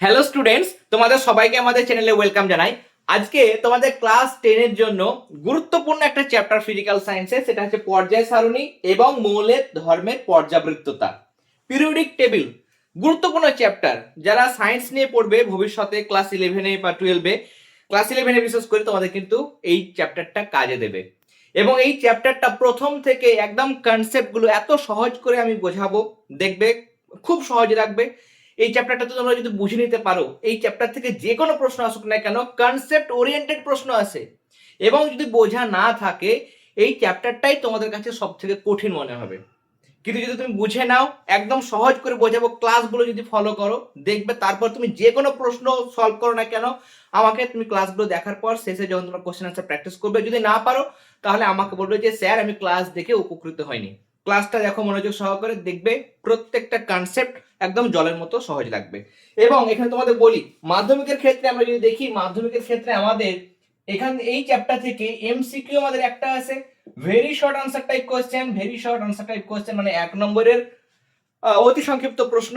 Hello students, তোমাদের সবাইকে আমাদের চ্যানেলে ওয়েলকাম জানাই। আজকে তোমাদের ক্লাস 10 এর জন্য গুরুত্বপূর্ণ একটা চ্যাপ্টার ফিজিক্যাল সায়েন্সে, সেটা হচ্ছে পর্যায় সারণী এবং মৌলের ধর্মের পর্যাবৃত্ততা, পিরিয়ডিক টেবিল। গুরুত্বপূর্ণ চ্যাপ্টার, যারা সায়েন্স নিয়ে পড়বে ভবিষ্যতে ক্লাস 11-এ বা 12-এ, ক্লাস 11-এ বিশেষ করে তোমাদের কিন্তু এই চ্যাপ্টারটা কাজে দেবে। এবং এই চ্যাপ্টারটা প্রথম থেকে একদম কনসেপ্টগুলো এত সহজ করে আমি বোঝাবো, দেখবে খুব সহজ রাখবে। এই চ্যাপ্টারটা তো তোমরা যদি বুঝে নিতে পারো, এই চ্যাপ্টার থেকে যে কোনো প্রশ্ন আসুক না কেন কনসেপ্ট ওরিয়েন্টেড প্রশ্ন আসে। এবং যদি বোঝা না থাকে, এই চ্যাপ্টারটাই তোমাদের কাছে সব থেকে কঠিন মনে হবে। কিন্তু যদি তুমি বুঝে নাও, একদম সহজ করে বোঝাবো, ক্লাসগুলো যদি ফলো করো, দেখবে তারপর তুমি যে কোনো প্রশ্ন সলভ করো না কেন, আমাকে তুমি ক্লাসগুলো দেখার পর শেষে যখন তোমরা কোশ্চেন আনসার প্র্যাকটিস করবে, যদি না পারো তাহলে আমাকে বলবে যে স্যার আমি ক্লাস দেখে উপকৃত হয়নি। ক্লাসটা দেখো মনোযোগ সহকারে, দেখবে প্রত্যেকটা কনসেপ্ট একদম জলের মতো সহজ লাগবে। এবং এখানে তোমাদের বলি, মাধ্যমিকের ক্ষেত্রে আমরা যদি দেখি, মাধ্যমিকের ক্ষেত্রে আমাদের এখান এই চ্যাপ্টার থেকে এমসিকিউ আমাদের একটা আছে, very short answer type question. Very short answer type question মানে 1 নম্বরের অতি সংক্ষিপ্ত প্রশ্ন,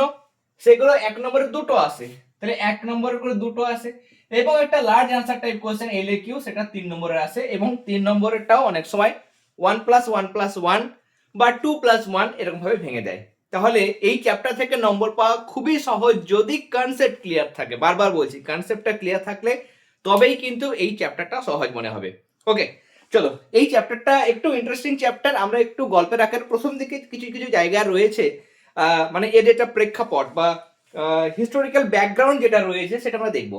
সেগুলো 1 নম্বরের দুটো আছে, তাহলে 1 নম্বরের করে দুটো আছে। এবং একটা লার্জ আনসার টাইপ কোশ্চেন এলএকিউ, সেটা 3 নম্বরের আছে। এবং 3 নম্বরেরটাও অনেক সময় 1+1+1 বা 2+1 এরকম ভাবে ভেঙে দেয়। তাহলে এই চ্যাপ্টার থেকে নম্বর পাওয়া খুবই সহজ, যদি কনসেপ্ট ক্লিয়ার থাকে। বারবার বলছি, কনসেপ্টটা ক্লিয়ার থাকলে তবেই কিন্তু এই চ্যাপ্টারটা সহজ মনে হবে। ওকে, চলো, এই চ্যাপ্টারটা একটু ইন্টারেস্টিং চ্যাপ্টার। আমরা একটু গল্পের আকারে প্রথম দিকে কিছু কিছু জায়গা রয়েছে, মানে এর যেটা প্রেক্ষাপট বা হিস্টোরিক্যাল ব্যাকগ্রাউন্ড যেটা রয়েছে সেটা আমরা দেখব।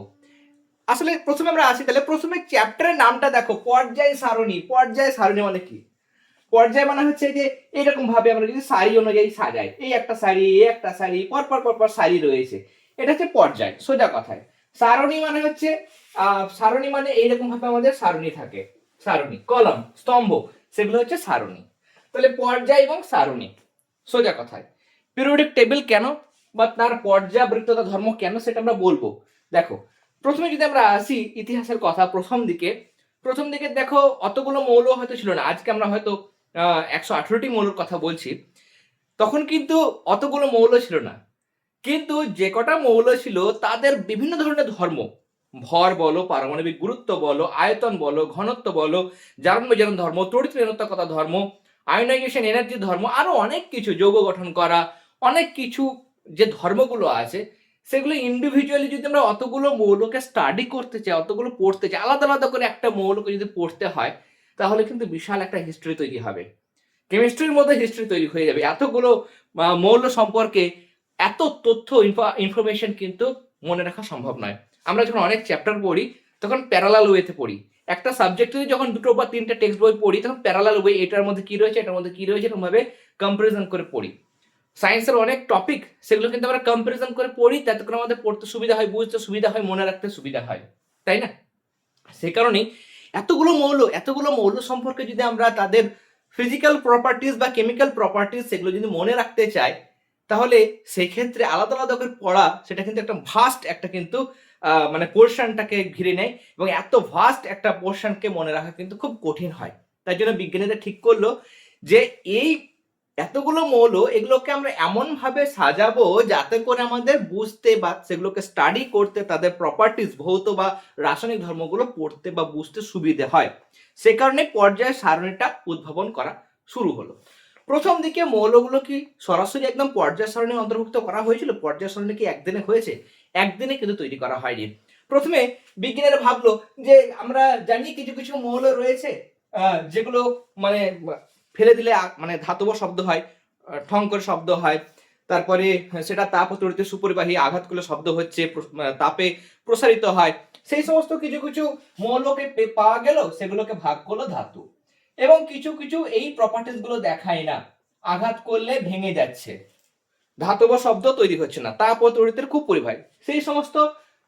আসলে প্রথমে আমরা আসি, তাহলে প্রথমে চ্যাপ্টারের নামটা দেখো, পর্যায় সারণী। পর্যায় সারণী মানে কি? পর্যায় মানে হচ্ছে যে এরকম ভাবে আমরা যদি সারি অনুযায়ী সাজাই, এই একটা সারি, এই একটা সারি, পরপর পরপর সারি রয়েছে, এটা হচ্ছে পর্যায় সোজা কথায়। সারণী মানে হচ্ছে সারণী মানে এইরকম ভাবে আমাদের সারণী থাকে, সারণী, কলম, স্তম্ভ, সেগুলো হচ্ছে সারণী। তাহলে পর্যায় এবং সারণী সোজা কথায়। পিরিয়ডিক টেবিল কেন বা তার পর্যাবৃত্ততা ধর্ম কেন, সেটা আমরা বলবো। দেখো, প্রথমে যদি আমরা আসি ইতিহাসের কথা, প্রথম দিকে দেখো অতগুলো মৌল হয়তো ছিল না। আজকে আমরা হয়তো 118টি মৌলের কথা বলছি, তখন কিন্তু অতগুলো মৌল ছিল না। কিন্তু যে কটা মৌল ছিল তাদের বিভিন্ন ধরনের ধর্ম, ভর বলো, পারমাণবিক গুরুত্ব বলো, আয়তন বলো, ঘনত্ব বলো, জারণ বিজারণ ধর্ম, তড়িৎ ঋণাত্মকতা ধর্ম, আয়োনাইজেশন এনার্জি ধর্ম, আরো অনেক কিছু, যৌগ গঠন করা, অনেক কিছু যে ধর্মগুলো আছে, সেগুলো ইন্ডিভিজুয়ালি যদি আমরা অতগুলো মৌলকে স্টাডি করতে চাই, অতগুলো পড়তে চাই, আলাদা আলাদা করে একটা মৌলকে যদি পড়তে হয়, তাহলে কিন্তু বিশাল একটা হিস্ট্রি তৈরি হবে। কেমিস্ট্রির মধ্যে হিস্ট্রি তৈরি হয়ে যাবে। এতগুলো মৌল সম্পর্কে এত তথ্য, ইনফরমেশন কিন্তু মনে রাখা সম্ভব নয়। আমরা যখন অনেক চ্যাপ্টার পড়ি তখন প্যারালাল ওয়েতে পড়ি। একটা সাবজেক্টে যখন দুটো বা তিনটে টেক্সট বই পড়ি তখন প্যারালাল ওয়ে, এটার মধ্যে কি রয়েছে, এটার মধ্যে কি রয়েছে, এরকম ভাবে কম্পারিজন করে পড়ি। সায়েন্সের অনেক টপিক, সেগুলো কিন্তু আমরা কম্পারিজন করে পড়ি, তাতে করে আমাদের পড়তে সুবিধা হয়, বুঝতে সুবিধা হয়, মনে রাখতে সুবিধা হয়, তাই না? সে কারণেই এতগুলো মৌল সম্পর্কে যদি আমরা তাদের ফিজিক্যাল প্রপার্টিজ বা কেমিক্যাল প্রপার্টিজ সেগুলো যদি মনে রাখতে চাই, তাহলে সেক্ষেত্রে আলাদা আলাদা করে পড়া, সেটা কিন্তু একটা ভাস্ট একটা কিন্তু মানে পোর্শনটাকে ঘিরে নেয়, এবং এত ভাস্ট একটা পোর্শনকে মনে রাখা কিন্তু খুব কঠিন হয়। তাই জন্য বিজ্ঞানীরা ঠিক করলো যে এই এতগুলো মৌল, এগুলোকে আমরা এমন ভাবে সাজাবো যাতে করে আমাদের বুঝতে বা সেগুলোকে স্টাডি করতে, তাদের প্রপার্টিজ, ভৌত বা রাসায়নিক ধর্মগুলো পড়তে বা বুঝতে সুবিধে হয়। সে কারণে পর্যায় সারণীটা উদ্ভাবন করা শুরু হলো। প্রথম দিকে মৌলগুলো কি সরাসরি একদম পর্যায় সারণী অন্তর্ভুক্ত করা হয়েছিল? পর্যায় সারণী কি একদিনে হয়েছে? একদিনে কিন্তু তৈরি করা হয়নি। প্রথমে বিজ্ঞানীরা ভাবলো যে আমরা জানি কিছু কিছু মৌল রয়েছে যেগুলো মানে ফেলে দিলে মানে ধাতব শব্দ হয়, ঠং করে শব্দ হয়, তারপরে সেটা তাপ ও তড়িতের সুপরিবাহী, আঘাত করলে শব্দ হচ্ছে, তাপে প্রসারিত হয়। সেই সমস্ত কিছু কিছু মৌলকে পাওয়া গেল, সেগুলোকে ভাগ করলো ধাতু। এবং কিছু কিছু এই প্রপার্টিজ গুলো দেখায় না, আঘাত করলে ভেঙে যাচ্ছে, ধাতব শব্দ তৈরি হচ্ছে না, তাপ ও তড়িতের খুব পরিবাহী, সেই সমস্ত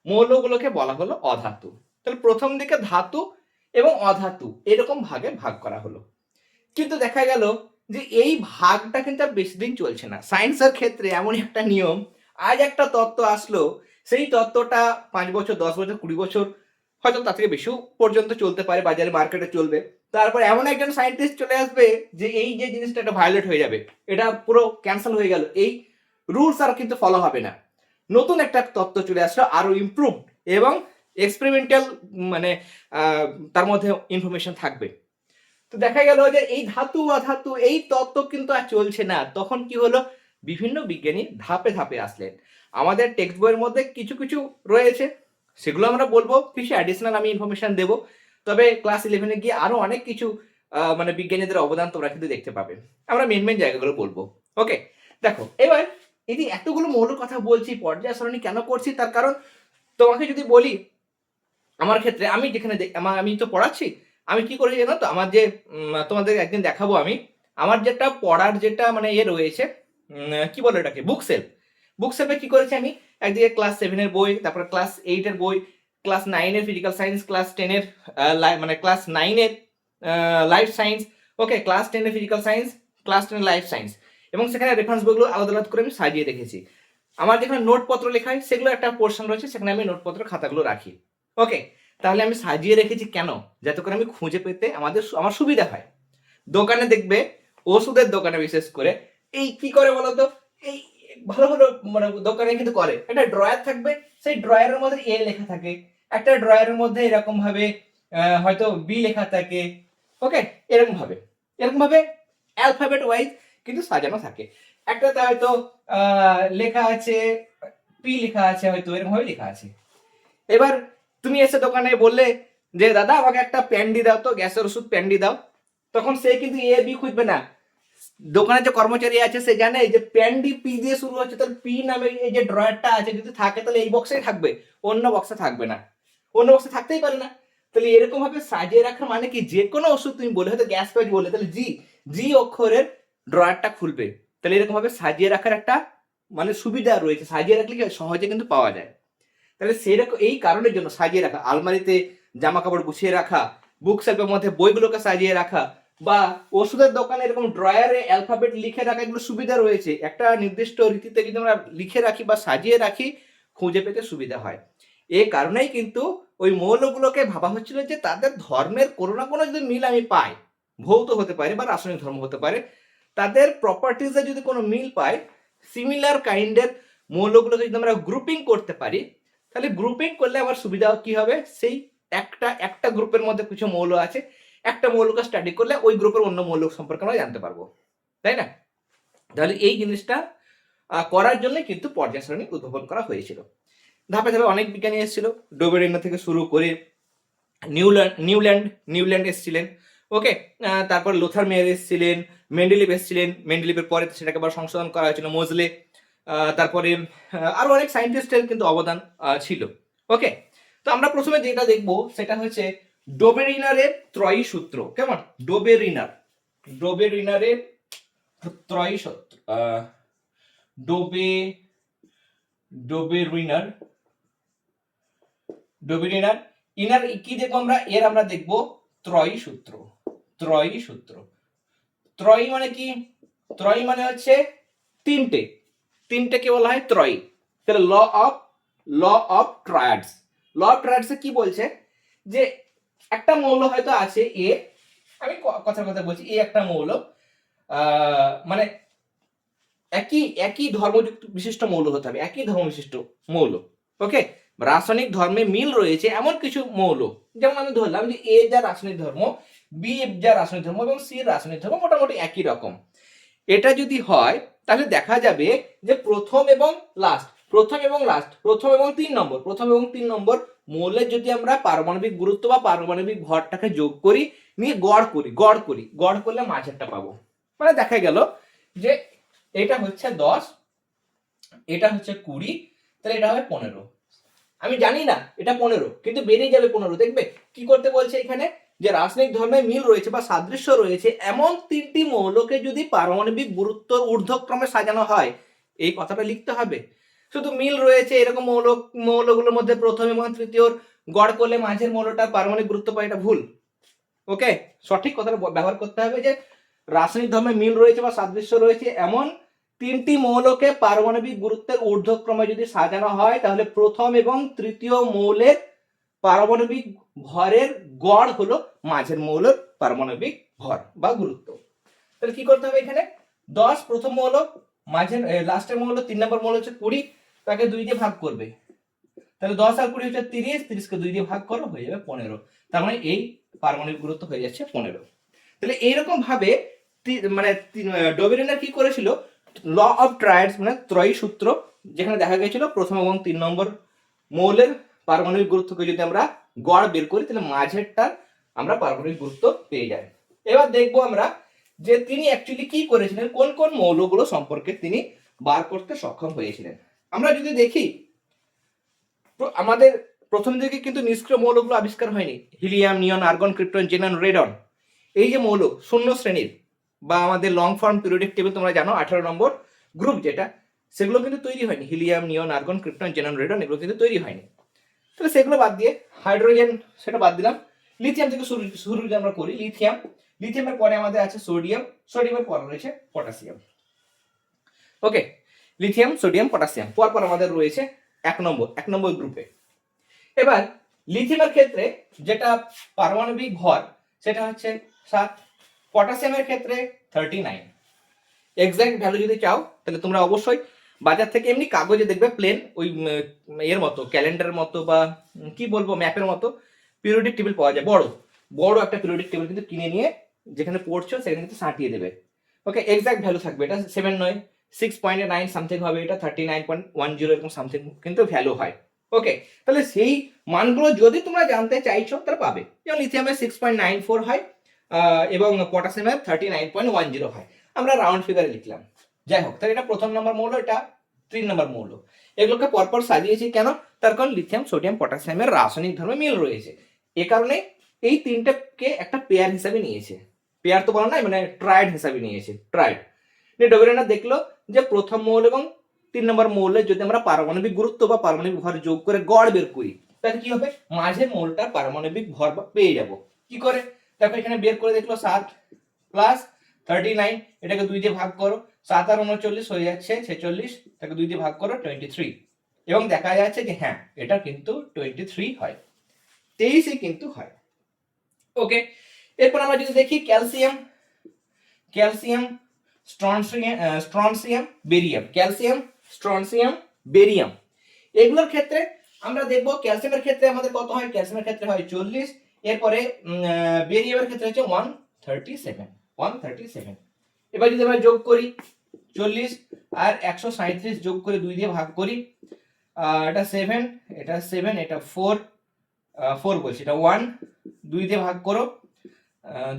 মৌলগুলোকে বলা হলো অধাতু। তাহলে প্রথম দিকে ধাতু এবং অধাতু এরকম ভাগে ভাগ করা হলো। কিন্তু দেখা গেল যে এই ভাগটা কিন্তু আর বেশি দিন চলছে না। সায়েন্সের ক্ষেত্রে এমন একটা নিয়ম, আজ একটা তত্ত্ব আসলো, সেই তত্ত্বটা 5 বছর, 10 বছর, 20 বছর, হয়তো তার থেকে বেশিও পর্যন্ত চলতে পারে, বাজারে মার্কেটে চলবে। তারপর এমন একজন সায়েন্টিস্ট চলে আসবে যে এই যে জিনিসটা এটা ভায়োলেট হয়ে যাবে, এটা পুরো ক্যান্সেল হয়ে গেল, এই রুলস আর কিন্তু ফলো হবে না। নতুন একটা তত্ত্ব চলে আসলো, আরো ইমপ্রুভ এবং এক্সপেরিমেন্টাল, মানে তার মধ্যে ইনফরমেশন থাকবে। তো দেখা গেল যে এই ধাতু অধাতু এই তত্ত্ব কিন্তু আর চলছে না। তখন কি হলো, বিভিন্ন বিজ্ঞানী ধাপে ধাপে আসলেন। আমাদের টেক্সট বইয়ের মধ্যে কিছু কিছু রয়েছে, সেগুলো আমরা বলবো, কিছু অ্যাডিশনাল আমি ইনফরমেশন দেব। তবে ক্লাস 11-এ গিয়ে আরো অনেক কিছু মানে বিজ্ঞানীদের অবদান তোমরা কিন্তু দেখতে পাবে। আমরা মেন জায়গাগুলো বলবো। ওকে, দেখো এবার এই যে এতগুলো মৌলের কথা বলছি, পর্যায় সারণী কেন করছি, তার কারণ তোমাকে যদি বলি, আমার ক্ষেত্রে আমি যেখানে আমি তো পড়াচ্ছি, আমি কি করেছি জানো তো, আমার যে তোমাদের একদিন দেখাবো আমি, আমার যেটা পড়ার যেটা মানে রয়েছে, কি বলে এটাকে, বুক সেলফে কি করেছি আমি, একদিকে ক্লাস 7-এর বই, তারপর ক্লাস 8-এর বই, ক্লাস 9-এর ফিজিক্যাল সায়েন্স, ক্লাস 10-এর মানে ক্লাস 9-এর লাইফ সায়েন্স, ওকে, ক্লাস 10-এর ফিজিক্যাল সায়েন্স, ক্লাস 10-এর লাইফ সায়েন্স, এবং সেখানে রেফারেন্স বইগুলো আলাদা আলাদা করে আমি সাজিয়ে রেখেছি। আমার যেখানে নোটপত্র লেখা হয় সেগুলো একটা পোর্শন রয়েছে, সেখানে আমি নোটপত্র খাতাগুলো রাখি। ওকে, তাহলে আমি সাজিয়ে রেখেছি কেন, যাতে করে আমি খুঁজে পেতে আমার সুবিধা হয়। দোকানে দেখবে, ওষুধের দোকানে বিশেষ করে এই কি করে বলতো, এই ভালো ভালো মানে দোকানে কিন্তু করে, একটা ড্রয়ার থাকবে, সেই ড্রয়ারের মধ্যে এ লেখা থাকে, একটা ড্রয়ারের মধ্যে এরকম ভাবে হয়তো বি লেখা থাকে। ওকে, এরকম ভাবে অ্যালফাবেট ওয়াইজ কিন্তু সাজানো থাকে। একটাতে হয়তো লেখা আছে পি, লেখা আছে হয়তো এরকম ভাবে লেখা আছে। এবার তুমি এসে দোকানে বললে যে দাদা আমাকে একটা প্যান্ডি দাও তো, গ্যাসের ওষুধ প্যান্ডি দাও, তখন সে কিন্তু এ বি খুঁজবে না। দোকানে যে কর্মচারী আছে সে জানে যে প্যান্ডি পি দিয়ে শুরু হচ্ছে, তাহলে পি নামে এই যে ড্রয়ারটা আছে যদি থাকে তাহলে এই বক্সেই থাকবে, অন্য বক্সে থাকবে না, অন্য বক্সে থাকতেই পারে না। তাহলে এরকম ভাবে সাজিয়ে রাখার মানে কি, যে কোনো ওষুধ তুমি বলে, হয়তো গ্যাস প্যাচ বলে, তাহলে জি জি অক্ষরের ড্রয়ারটা খুলবে। তাহলে এরকম ভাবে সাজিয়ে রাখার একটা মানে সুবিধা রয়েছে, সাজিয়ে রাখলে সহজে কিন্তু পাওয়া যায়। তাহলে সেরকম এই কারণের জন্য সাজিয়ে রাখা, আলমারিতে জামা কাপড় গুছিয়ে রাখা, বুক সেলফের মধ্যে বইগুলোকে সাজিয়ে রাখা, বা ওষুধের দোকানে এরকম ড্রয়ারে অ্যালফাবেট লিখে রাখা, এগুলো সুবিধা রয়েছে। একটা নির্দিষ্ট রীতিতে যদি আমরা লিখে রাখি বা সাজিয়ে রাখি, খুঁজে পেতে সুবিধা হয়। এই কারণেই কিন্তু ওই মৌলগুলোকে ভাবা হচ্ছিল যে তাদের ধর্মের কোনো না কোনো যদি মিল আমি পাই, ভৌত হতে পারে বা রাসায়নিক ধর্ম হতে পারে, তাদের প্রপার্টিজে যদি কোনো মিল পাই, সিমিলার কাইন্ডের মৌলগুলোকে যদি আমরা গ্রুপিং করতে পারি, তাহলে গ্রুপিং করলে আমার সুবিধা কি হবে, সেই একটা গ্রুপের মধ্যে কিছু মৌল আছে, একটা মৌলকে স্টাডি করলে ওই গ্রুপের অন্য মৌল সম্পর্কে আমরা জানতে পারবো, তাই না? তাহলে এই জিনিসটা করার জন্য কিন্তু পর্যায় সারণী উদ্ভাবন করা হয়েছিল। ধাপে ধাপে অনেক বিজ্ঞানী এসেছিল, ডোবেরিনো থেকে শুরু করে নিউল্যান্ড এসেছিলেন। ওকে, তারপর লোথার মেয়ার এসেছিলেন, মেন্ডেলিভ এসেছিলেন, মেন্ডেলিভের পরে সেটাকে আবার সংশোধন করা হয়েছিল মোজলে, তারপরে আরো অনেক সায়েন্টিস্টের কিন্তু অবদান ছিল। ওকে, তো আমরা প্রথমে যেটা দেখব সেটা হচ্ছে ডোবেরিনারের ত্রয়ী সূত্র। কেমন, ডোবেরিনারের ত্রয়ী সূত্র, ডোবেরিনার ইনার কি দেখবো আমরা, আমরা দেখবো ত্রয়ী সূত্র। ত্রয়ী মানে কি, ত্রয়ী মানে হচ্ছে তিনটেকে বলা হয় ত্রয়ী। তাহলে ল অফ ট্রায়াডস, কি বলছে, যে একটা মৌল হয়তো আছে এ, আমি কথার কথা বলছি, এ একটা মৌল, মানে একই ধর্মযুক্ত বিশিষ্ট মৌল হতে হবে, একই ধর্ম বিশিষ্ট মৌল। ওকে, রাসায়নিক ধর্মে মিল রয়েছে এমন কিছু মৌল, যেমন আমি ধরলাম যে এ যা রাসায়নিক ধর্ম, বি যা রাসায়নিক ধর্ম এবং সি রাসায়নিক ধর্ম মোটামুটি একই রকম। এটা যদি হয় তাহলে দেখা যাবে যে প্রথম এবং তিন নম্বর মৌলের যদি আমরা পারমাণবিক গুরুত্ব বা পারমাণবিক ভরটাকে যোগ করি, নিয়ে গড় করলে মাঝেরটা পাবো। মানে দেখা গেল যে এটা হচ্ছে 10, এটা হচ্ছে 20, তাহলে এটা হবে 15। আমি জানি না এটা 15, কিন্তু বেরিয়ে যাবে 15। দেখবে কি করতে বলছে এখানে, যে রাসায়নিক ধর্মে মিল রয়েছে বা সাদৃশ্য রয়েছে এমন তিনটি মৌলকে যদি পারমাণবিক গুরুত্ব ঊর্ধ্বক্রমে সাজানো হয়, এই কথাটা লিখতে হবে। শুধু মিল রয়েছে এরকম মৌলগুলোর মধ্যে প্রথম এবং তৃতীয় গড় করলে মাঝের মৌলটার পারমাণবিক গুরুত্ব পায়, এটা ভুল। ওকে, সঠিক কথাটা ব্যবহার করতে হবে যে রাসায়নিক ধর্মে মিল রয়েছে বা সাদৃশ্য রয়েছে এমন তিনটি মৌলকে পারমাণবিক গুরুত্বের ঊর্ধ্বক্রমে যদি সাজানো হয়, তাহলে প্রথম এবং তৃতীয় মৌলের পারমাণবিক ভরের গড় হলো মাঝের মৌলের পারমাণবিক ভর বা গুরুত্ব। তাহলে কি করতে হবে এখানে, 10 প্রথম মৌল, মাঝের লাস্টের মৌল 3 নম্বর মৌল হচ্ছে 20, তাকে 2 দিয়ে ভাগ করবে, তাহলে 10 আর 20 হচ্ছে 30, 30 কে 2 দিয়ে ভাগ করো, হয়ে যাবে 15। তার মানে এই পারমাণবিক গুরুত্ব হয়ে যাচ্ছে 15। তাহলে এইরকম ভাবে মানে ডোবেরিনার কি করেছিল, ল অফ ট্রায়াডস মানে ত্রয়ী সূত্র, যেখানে দেখা গেছিল প্রথম এবং 3 নম্বর মৌলের পারমাণবিক গুরুত্বকে যদি আমরা গড় বের করি, তাহলে মাঝেরটার আমরা পারমাণবিক গুরুত্ব পেয়ে যাই। এবার দেখবো আমরা যে তিনি অ্যাকচুয়ালি কি করেছিলেন, কোন কোন মৌলগুলো সম্পর্কে তিনি বার করতে সক্ষম হয়েছিলেন। আমরা যদি দেখি, আমাদের প্রথম দিকে কিন্তু নিষ্ক্রিয় মৌলগুলো আবিষ্কার হয়নি, helium, neon, argon, krypton, xenon, radon, এই যে মৌল শূন্য শ্রেণীর বা আমাদের লং ফর্ম পিরিয়ডিক টেবিল তোমরা জানো 18 নম্বর গ্রুপ যেটা, সেগুলো কিন্তু তৈরি হয়নি। Helium, neon, argon, krypton, xenon, radon এগুলো কিন্তু তৈরি হয়নি। তাহলে সেগুলো বাদ দিয়ে হাইড্রোজেন সেটা বাদ দিলাম। লিথিয়াম থেকে শুরু যদি আমরা করি, লিথিয়ামের পরে আমাদের আছে সোডিয়াম, সোডিয়ামের পরে রয়েছে পটাশিয়াম। ওকে, লিথিয়াম, সোডিয়াম, পটাশিয়াম পর আমাদের রয়েছে 1 নম্বর গ্রুপে। এবার লিথিয়ামের ক্ষেত্রে যেটা পারমাণবিক ভর সেটা হচ্ছে 7, পটাশিয়ামের ক্ষেত্রে 39। এক্সাক্ট ভ্যালু যদি চাও তাহলে তোমরা অবশ্যই বাজার থেকে এমনি কাগজে দেখবে প্লেন ওই এর মতো ক্যালেন্ডারের মতো বা কি বলবো ম্যাপের মতো পিরিয়ডিক টেবিল পাওয়া যায়, বড় একটা পিরিয়ডিক টেবিল কিন্তু কিনে নিয়ে যেখানে পড়ছো সেখানে কিন্তু সাঁটিয়ে দেবে। ওকে, এক্সাক্ট ভ্যালু থাকবে, এটা 7 নয়, 6.9 সামথিং হবে, এটা 39.10 এরকম সামথিং কিন্তু ভ্যালু হয়। ওকে, তাহলে সেই মানগুলো যদি তোমরা জানতে চাইছো তাহলে পাবে। যেমন লিথিয়ামের 6.94 হয় এবং পটাশিয়ামের 39.10 হয়। আমরা রাউন্ড ফিগারে লিখলাম। যাই হোক, তাহলে এটা প্রথম নম্বর মৌল, এটা 3 নম্বর মৌল। এগুলোকে পরপর সাজিয়েছি কেন? তার কারণ লিথিয়াম, সোডিয়াম, পটাশিয়ামের রাসায়নিক ধর্মে মিল রয়েছে। এ কারণে এই তিনটাকে একটা পেয়ার হিসাবে নিয়েছে। পেয়ার তো বলা নাই, মানে ট্রাইড হিসাবে নিয়েছে, ট্রাইড। ডোবেরিনার দেখলো যে প্রথম মৌল এবং 3 নম্বর মৌলের যদি আমরা পারমাণবিক গুরুত্ব বা পারমাণবিক ভর যোগ করে গড় বের করি, তাহলে কি হবে, মাঝের মৌলটার পারমাণবিক ভর পেয়ে যাব। কি করে? দেখো এখানে বের করে দেখলো 7 প্লাস 39, এটাকে 2 দিয়ে ভাগ করো, 7 আর 39 হয়ে যাচ্ছে 46, তাকে 2 দিয়ে ভাগ করো 23, এবং দেখা যাচ্ছে যে হ্যাঁ এটা কিন্তু 23 হয়, 23 কিন্তু হয়। ওকে, এরপর আমরা যদি দেখি calcium, strontium, barium, calcium, strontium, barium, এগুলোর ক্ষেত্রে আমরা দেখব ক্যালসিয়ামের ক্ষেত্রে আমাদের কত হয়, ক্যালসিয়ামের ক্ষেত্রে হয় 40, এরপরে বেরিয়ামের ক্ষেত্রে হচ্ছে 137। এবার যদি আমরা যোগ করি 40 আর 137 যোগ করে 2 দিয়ে ভাগ করি, এটা 7, এটা 7, এটা 4 বলছি, এটা 1, 2 দিয়ে ভাগ করো,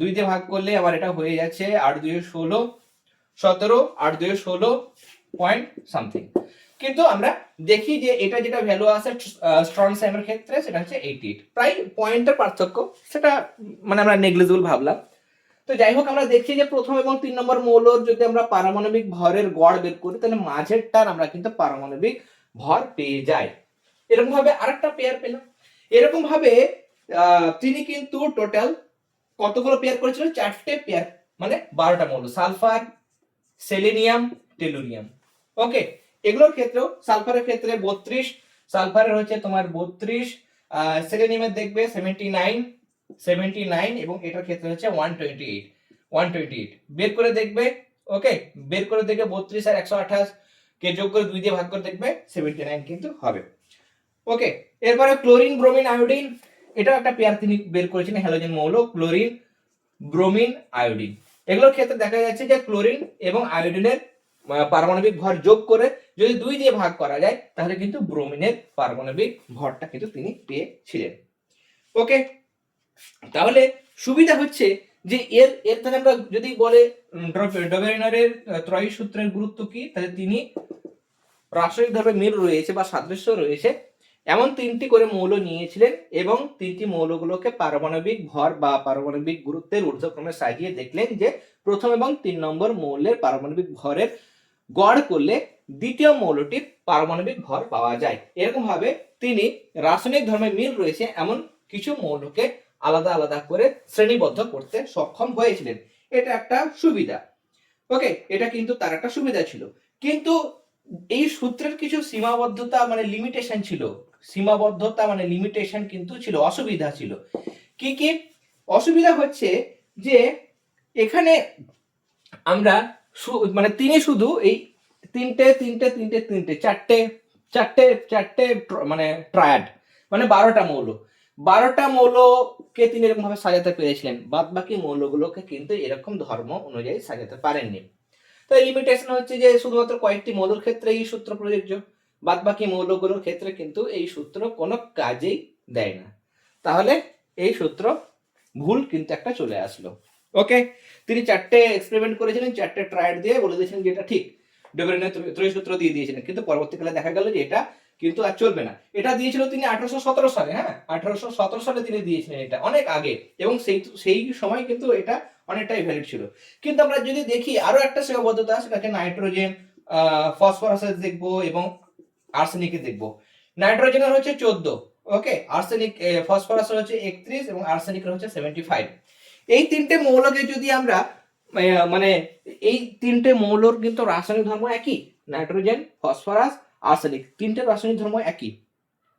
2 দিয়ে ভাগ করলে আমার এটা হয়ে যাচ্ছে 8 2 16, 17, 8 2 16 পয়েন্ট সামথিং। কিন্তু আমরা দেখি যে এটা যেটা ভ্যালু আছে স্ট্রনসিয়ামের ক্ষেত্রে সেটা হচ্ছে 88, প্রায় পয়েন্টের পার্থক্য, সেটা মানে আমরা নেগলিজেবল ভাবলাম। তো যাই হোক, আমরা দেখছি যে প্রথম এবং 3 নম্বর মৌলর যদি আমরা পারমাণবিক ভরের গড় বের করি, তাহলে মাঝেরটার আমরা কিন্তু পারমাণবিক ভর পেয়ে যাই। এরকম ভাবে আরেকটা পেয়ার পেলাম। এরকম ভাবে তিনি কিন্তু টোটাল কতগুলো পেয়ার করেছিল, 4টে পেয়ার, মানে 12টা মৌল, সালফার, সেলেনিয়াম, টেলুরিয়াম। ওকে, এগুলোর ক্ষেত্রেও সালফারের ক্ষেত্রে 32, সালফারের হচ্ছে তোমার 32, সেলেনিয়ামের দেখবে 79 এবং এটার ক্ষেত্রে হচ্ছে 128 বের করে দেখবে। ওকে, বের করে দেখবে 32 আর 128 কে যোগ করে 2 দিয়ে ভাগ করে দেখবে 79 কিন্তু হবে। ওকে, এরপরে ক্লোরিন, ব্রোমিন, আয়োডিন, এটাও একটা পেয়ার তিনি বের করেছেন, হ্যালোজেন মৌল, ক্লোরিন, ব্রোমিন, আয়োডিন। এগুলোর ক্ষেত্রে দেখা যাচ্ছে যে ক্লোরিন এবং আয়োডিনের পারমাণবিক ভর যোগ করে যদি 2 দিয়ে ভাগ করা যায়, তাহলে কিন্তু ব্রোমিনের পারমাণবিক ভরটা কিন্তু তিনি পেয়েছিলেন। ওকে, তাহলে সুবিধা হচ্ছে যে এর থেকে আমরা যদি বলে ডোবেরিনারের ত্রয়ী সূত্রের গুরুত্ব কি, তাহলে তিনি রাসায়নিক ধর্মে মিল রয়েছে বা সাদৃশ্য রয়েছে এমন 3টি করে মৌল নিয়েছিলেন এবং 3টি মৌলগুলোকে পারমাণবিক ভর বা পারমাণবিক গুরুত্বের ঊর্ধ্বক্রমে সাজিয়ে দেখলেন যে প্রথম এবং 3 নম্বর মৌলের পারমাণবিক ভরের গড় করলে দ্বিতীয় মৌলটির পারমাণবিক ভর পাওয়া যায়। এরকম ভাবে তিনি রাসায়নিক ধর্মে মিল রয়েছে এমন কিছু মৌলকে আলাদা আলাদা করে শ্রেণীবদ্ধ করতে সক্ষম হয়েছিলেন। এটা একটা সুবিধা। ওকে, এটা কিন্তু তার একটা সুবিধা ছিল, কিন্তু এই সূত্রের কিছু সীমাবদ্ধতা মানে লিমিটেশন ছিল, কিন্তু ছিল, অসুবিধা ছিল। কি কি অসুবিধা হচ্ছে যে এখানে আমরা মানে তিনি শুধু এই 4টে চারটে চারটে মানে ট্রায়াড, মানে 12টা মৌল, 12টা মৌলকে তিনি এরকম ভাবে সাজাতে পেরেছিলেন, বাদ বাকি মৌলগুলোকে কিন্তু এরকম ধর্ম অনুযায়ী সাজাতে পারেননি। তো লিমিটেশন হচ্ছে যে শুধুমাত্র কয়েকটি মৌলের ক্ষেত্রে এই সূত্র প্রযোজ্য, বাদ বাকি মৌলগুলোর ক্ষেত্রে কিন্তু এই সূত্র কোনো কাজেই দেয় না। তাহলে এই সূত্র ভুল কিন্তু একটা চলে আসলো। ওকে, তিনি চারটে এক্সপেরিমেন্ট করেছিলেন, চারটে ট্রায়াড দিয়ে বলে দিয়েছিলেন যে এটা ঠিক, ডেভেরিনের ত্রয়ী সূত্র দিয়ে দিয়েছিলেন, কিন্তু পরবর্তীকালে দেখা গেল যে এটা কিন্তু আর চলবে না। এটা দিয়েছিল তিনি 1817 সালে, হ্যাঁ 1817 সালে তিনি দিয়েছিলেন, এটা অনেক আগে, এবং সেই সময় কিন্তু এটা অনেকটাই ভ্যালিড ছিল। কিন্তু আমরা যদি দেখি আরো একটা সীমাবদ্ধতা, সেটাকে নাইট্রোজেন, ফসফরাসের দেখবো এবং আর্সেনিকে দেখবো। নাইট্রোজেনের হচ্ছে 14, ওকে, আর্সেনিক ফসফরাসের হচ্ছে 31 এবং আর্সেনিকের হচ্ছে 75। এই তিনটে মৌলকে যদি আমরা মানে এই তিনটে মৌলর কিন্তু রাসায়নিক ধর্ম একই, নাইট্রোজেন, ফসফরাস, আর্সেনিক, তিনটে রাসায়নিক ধর্ম একই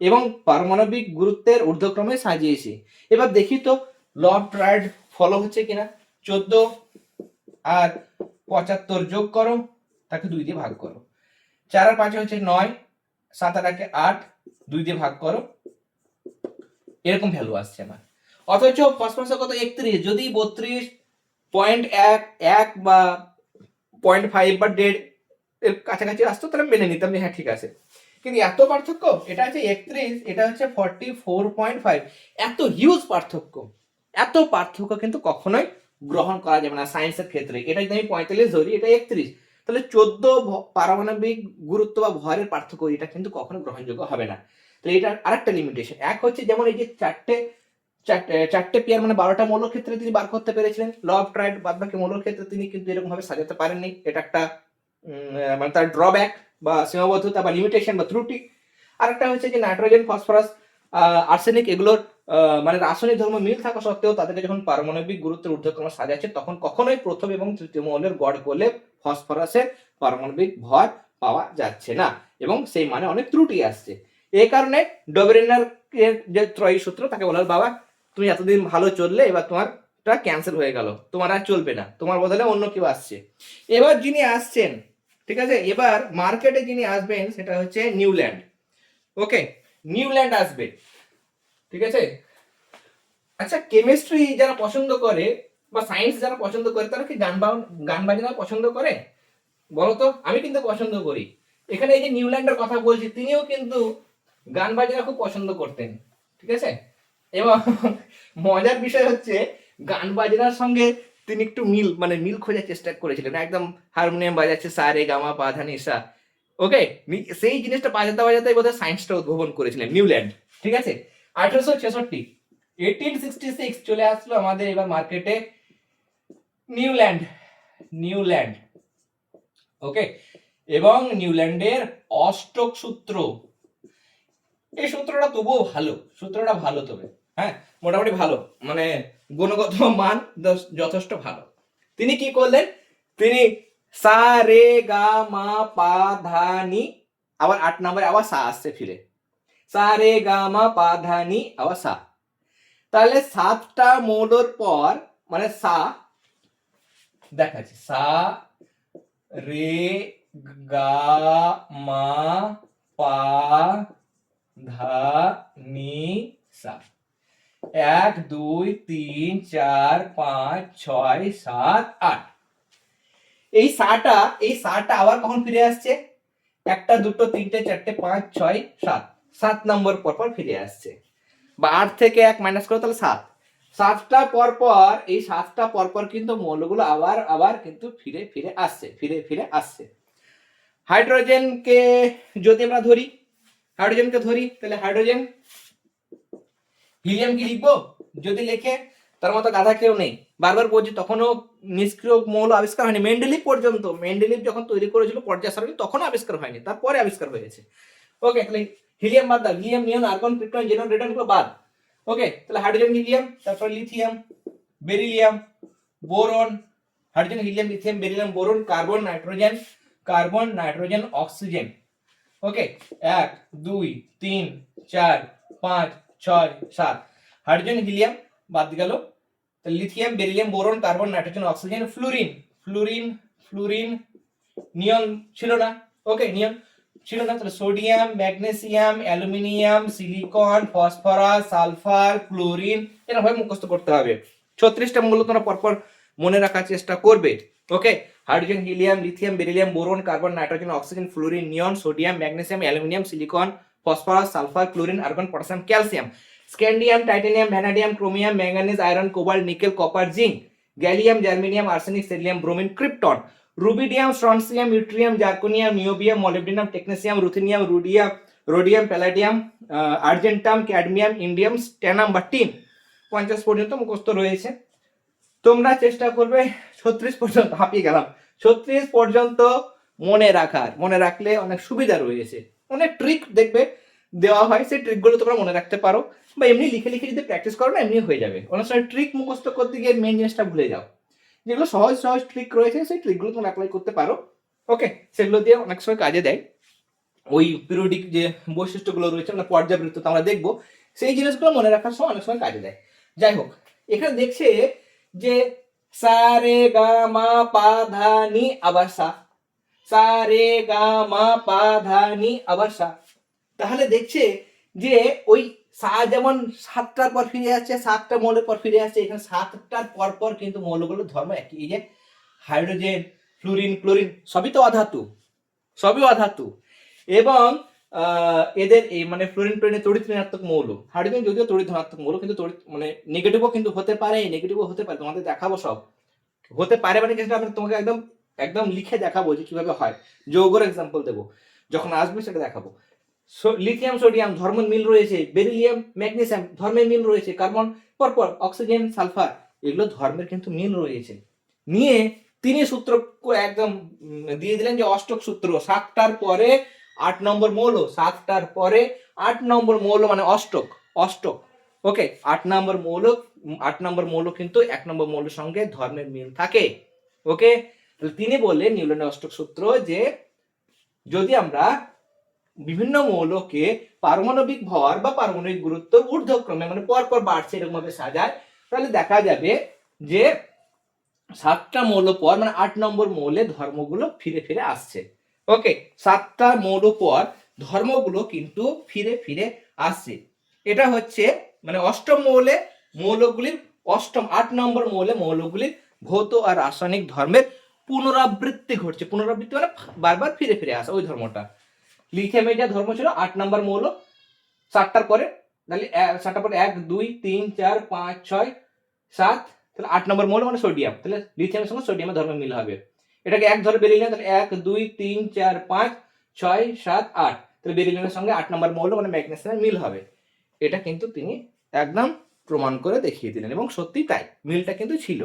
এবং পারমাণবিক গুরুত্বের ঊর্ধ্বক্রমে সাজিয়েছি। এবার দেখি তো ল অফ ট্রায়াড ফলো হচ্ছে কিনা। 14 আর 75 যোগ করো, তাকে 2 দিয়ে ভাগ করো, 4 আর 5 হচ্ছে 9, 7 আর 1 8, 2 দিয়ে ভাগ করো, এরকম ভ্যালু আসছে আমার। অথচ ফসফরাসের কত 31, যদি 32.1 বা 0.5 বা 1.5 এর কাছাকাছি আসতো তাহলে মেনে নিতাম যে হ্যাঁ ঠিক আছে, কিন্তু এত পার্থক্য, এটা হচ্ছে 31, এটা হচ্ছে 44.5, এত হিউজ পার্থক্য, এত পার্থক্য কিন্তু কখনোই গ্রহণ করা যাবে না সায়েন্সের ক্ষেত্রে। এটা যদি আমি 45 ধরি, এটা 31, তাহলে 14 পারমাণবিক গুরুত্ব বা ভরের পার্থক্য, এটা কিন্তু কখনো গ্রহণযোগ্য হবে না। তো এটা আরেকটা লিমিটেশন। এক হচ্ছে যেমন এই যে চারটে পেয়ার মানে 12টা মৌলের ক্ষেত্রে তিনি বার করতে পেরেছিলেন ল অফ ট্রায়াড, বাদ বাকি মৌলের ক্ষেত্রে তিনি কিন্তু এরকম ভাবে সাজাতে পারেননি, এটা একটা মানে তার ড্রব্যাক বা সীমাবদ্ধতা বা লিমিটেশন বা ত্রুটি। আরেকটা হচ্ছে যে নাইট্রোজেন, ফসফরাস, আর্সেনিক এগুলোর মানে রাসায়নিক ধর্ম মিল থাকা সত্ত্বেও তাদেরকে যখন পারমাণবিক গুরুত্বের ঊর্ধ্বক্রমে সাজাচ্ছে, তখন কখনোই প্রথম এবং তৃতীয় মৌলের গড় করলে ফসফরাসের পারমাণবিক ভর পাওয়া যাচ্ছে না এবং সেই মানে অনেক ত্রুটি আসছে। এই কারণে ডবেরিনার যে ত্রয়ী সূত্র, তাকে বলার বাবা তুমি এতদিন ভালো চললে, এবার তোমারটা ক্যান্সেল হয়ে গেল, তোমার আর চলবে না, তোমার বদলে অন্য কেউ আসছে। এবার যিনি আসছেন, ঠিক আছে, এবার মার্কেটে যিনি আসবেন সেটা হচ্ছে নিউল্যান্ড। ওকে, নিউল্যান্ড আসবে, ঠিক আছে। আচ্ছা, কেমিস্ট্রি যারা পছন্দ করে বা সায়েন্স যারা পছন্দ করে, তারা কি গান বাজনা পছন্দ করে বলতো? আমি কিন্তু পছন্দ করি। এখানে এই যে নিউল্যান্ডের কথা বলছি, তিনিও কিন্তু গান বাজনা খুব পছন্দ করতেন, ঠিক আছে। এবং মজার বিষয় হচ্ছে গান বাজনার সঙ্গে তিনি একটু মিল খোঁজার চেষ্টা করেছিলেন, একদম হারমোনিয়াম বাজাচ্ছে সা রে গা মা পা ধা নি সা, ওকে, সেই জিনিসটা বাজাতে বাজাতে বোধহয় সায়েন্সটা উদ্ভাবন করেছিলেন নিউল্যান্ড, ঠিক আছে। 1866, 1866 চলে আসলো আমাদের এবার মার্কেটে নিউল্যান্ড, নিউল্যান্ড, ওকে। এবং নিউল্যান্ডের অষ্টক সূত্র, এই সূত্রটা তবুও ভালো, সূত্রটা ভালো, তবে হ্যাঁ মোটামুটি ভালো, মানে গুণগত মান যথেষ্ট ভালো। তিনি কি করলেন, তিনি সা রে গা মা পা ধা নি, আবার 8 নম্বরে আবার সা আসছে ফিরে, সা রে গা মা পা ধা নি আবার সা। তাহলে 7টা মৌলর পর মানে সা দেখাচ্ছি, সা রে গা মা পা ধা নি সা, 1 2 3 4 5 6 7 8, এই সাটা আবার কখন ফিরে আসছে, 1টা 2টো 3টে 4টে 5 6 7, 7 নম্বর পর পর ফিরে আসছে, বা 8 থেকে 1 মাইনাস করো তাহলে 7, 7টা পর পর, এই 7টা পর পর কিন্তু মৌলগুলো আবার আবার কিন্তু ফিরে ফিরে আসছে, ফিরে ফিরে আসছে। হাইড্রোজেনকে যদি আমরা ধরি, হাইড্রোজেনকে ধরি, তাহলে হাইড্রোজেন, হিলিয়াম কি লিখবো, যদি লেখে তার মতো গাধা কেউ নেই। বারবার বলছি, তখনও নিষ্ক্রিয় মৌল আবিষ্কার হয়নি, মেন্ডেলিভ পর্যন্ত, মেন্ডেলিভ যখন তৈরি করেছিল পর্যায় সারণী তখনও আবিষ্কার হয়নি, তারপরে আবিষ্কার হয়েছে। ওকে, তাহলে হিলিয়াম বাদ দাও, helium neon argon krypton xenon radon গুলো বাদ। ওকে, তাহলে হাইড্রোজেন, হিলিয়াম, তারপর lithium, beryllium, boron, hydrogen, helium, lithium, beryllium, boron, carbon, nitrogen, carbon, nitrogen, oxygen. Okay, 1 2 3 4 5 6 7, hydrogen, helium বাদ গেল, lithium, beryllium, boron, carbon, nitrogen, oxygen, fluorine, fluorine, fluorine, neon ছিল না, okay, neon ছিল না? তাহলে sodium, magnesium, aluminium, silicon, phosphorus, sulphur, chlorine, এরকম ভাবে মুখস্থ করতে হবে। 36টা মৌল তোমরা পরপর মনে রাখার চেষ্টা করবে। Okay, hydrogen, helium, lithium, beryllium, boron, carbon, nitrogen, oxygen, fluorine, neon, sodium, magnesium, aluminium, silicon, phosphorus, sulphur, chlorine, argon, potassium, calcium, scandium, titanium, vanadium, chromium, manganese, iron, cobalt, nickel, copper, zinc, gallium, germanium, arsenic, selenium, bromine, krypton, rubidium, strontium, yttrium, zirconium, niobium, molybdenum, technetium, ruthenium, rhodium, palladium, argentum, cadmium, indium, stannum বা tin. 50 পর্যন্ত মুখস্থ রয়েছে। তোমরা চেষ্টা করবে 36 পর্যন্ত, হাঁপিয়ে গেলাম, 36 পর্যন্ত মনে রাখলে অনেক সুবিধা রয়েছে। অনেক ট্রিক দেখবে দেওয়া হয়, সেই ট্রিকগুলো তোমরা মনে রাখতে পারো, বা এমনি লিখে লিখে যদি প্র্যাকটিস করো না, এমনি হয়ে যাবে। অনেক সময় ট্রিক মুখস্থ করতে গিয়ে মেন জিনিসটা ভুলে যাও। যেগুলো সহজ সহজ ট্রিক রয়েছে সেই ট্রিকগুলো তোমরা অ্যাপ্লাই করতে পারো। ওকে, সেগুলো দিয়ে অনেক সময় কাজে দেয়। ওই পিরিয়ডিক যে বৈশিষ্ট্যগুলো রয়েছে, মানে পর্যাবৃত্ত আমরা দেখবো, সেই জিনিসগুলো মনে রাখার সময় অনেক সময় কাজে দেয়। যাই হোক, এখানে দেখছে যে সা রে গা মা পা ধা নি আবার সা, সা রে গা মা পা ধা নি আবার সা। তাহলে দেখছে যে ওই সা যেমন 7টার পর ফিরে আসছে, 7টা মৌলের পর ফিরে আসছে, এখানে 7টার পর পর কিন্তু মৌলগুলোর ধর্ম একই। এই যে হাইড্রোজেন, ফ্লুরিন, ক্লোরিন সবই তো অধাতু, সবই অধাতু। এবং এদের এই মানে ফ্লোরিন ক্লোরিন তড়িৎ ঋণাত্মক মৌল। হাইড্রোজেন যদিও তড়িৎ ধনাত্মক মৌল, কিন্তু তড়িৎ মানে নেগেটিভও কিন্তু হতে পারে, নেগেটিভও হতে পারে, তোমাদের দেখাবো সব। হতে পারে মানে যেটা আমি তোমাকে একদম একদম লিখে দেখাবো যে কিভাবে হয়, যৌগের এক্সাম্পল দেবো, যখন আসবে সেটা দেখাবো। লিথিয়াম, সোডিয়াম ধর্মের মিল রয়েছে, বেরিলিয়াম, ম্যাগনেসিয়াম ধর্মের মিল রয়েছে, কার্বন পরপর, অক্সিজেন, সালফার, এগুলো ধর্মের কিন্তু মিল রয়েছে। নিয়ে তিনি সূত্র একদম দিয়ে দিলেন যে অষ্টক সূত্র, 7টার পরে 8 নম্বর মৌল, 7টার পরে 8 নম্বর মৌল মানে অষ্টক, অষ্টক। ওকে, 8 নম্বর মৌল, 8 নম্বর মৌল কিন্তু 1 নম্বর মৌলের সঙ্গে ধর্মের মিল থাকে। ওকে, তিনি বললেন নিউটনের অষ্টক সূত্র যে যদি আমরা বিভিন্ন মৌলকে পারমাণবিক ভর বা পারমাণবিক গুরুত্ব ঊর্ধ্বক্রমে মানে পরপর বাড়ছে এরকম ভাবে সাজায়, তাহলে দেখা যাবে যে 7টা মৌল পর মানে 8 নম্বর মৌলে ধর্মগুলো ফিরে ফিরে আসছে। ওকে, 7টা মৌল পর ধর্মগুলো কিন্তু ফিরে ফিরে আসছে। এটা হচ্ছে মানে অষ্টম মৌলে মৌলগুলির, অষ্টম 8 নম্বর মৌলে মৌলগুলির ভৌত আর রাসায়নিক ধর্মের পুনরাবৃত্তি ঘটছে। পুনরাবৃত্তি মানে বারবার ফিরে ফিরে আসা, ওই ধর্মটা। লিথিয়ামের যা ধর্ম ছিল 8 নম্বর মৌল, 7টার পরে, তাহলে 7টার পরে 1 2 3 4 5 6 7, তাহলে 8 নম্বর মৌল মানে সোডিয়াম, তাহলে লিথিয়ামের সঙ্গে সোডিয়ামের ধর্ম মিল হবে। এটাকে এক ধরে বেরিলিয়াম, তাহলে 1 2 3 4 5 6 7 8, তাহলে বেরিলিয়ামের সঙ্গে 8 নম্বর মৌল মানে ম্যাগনেসিয়ামের মিল হবে। এটা কিন্তু তিনি একদম প্রমাণ করে দেখিয়ে দিলেন, এবং সত্যি তাই, মিলটা কিন্তু ছিল।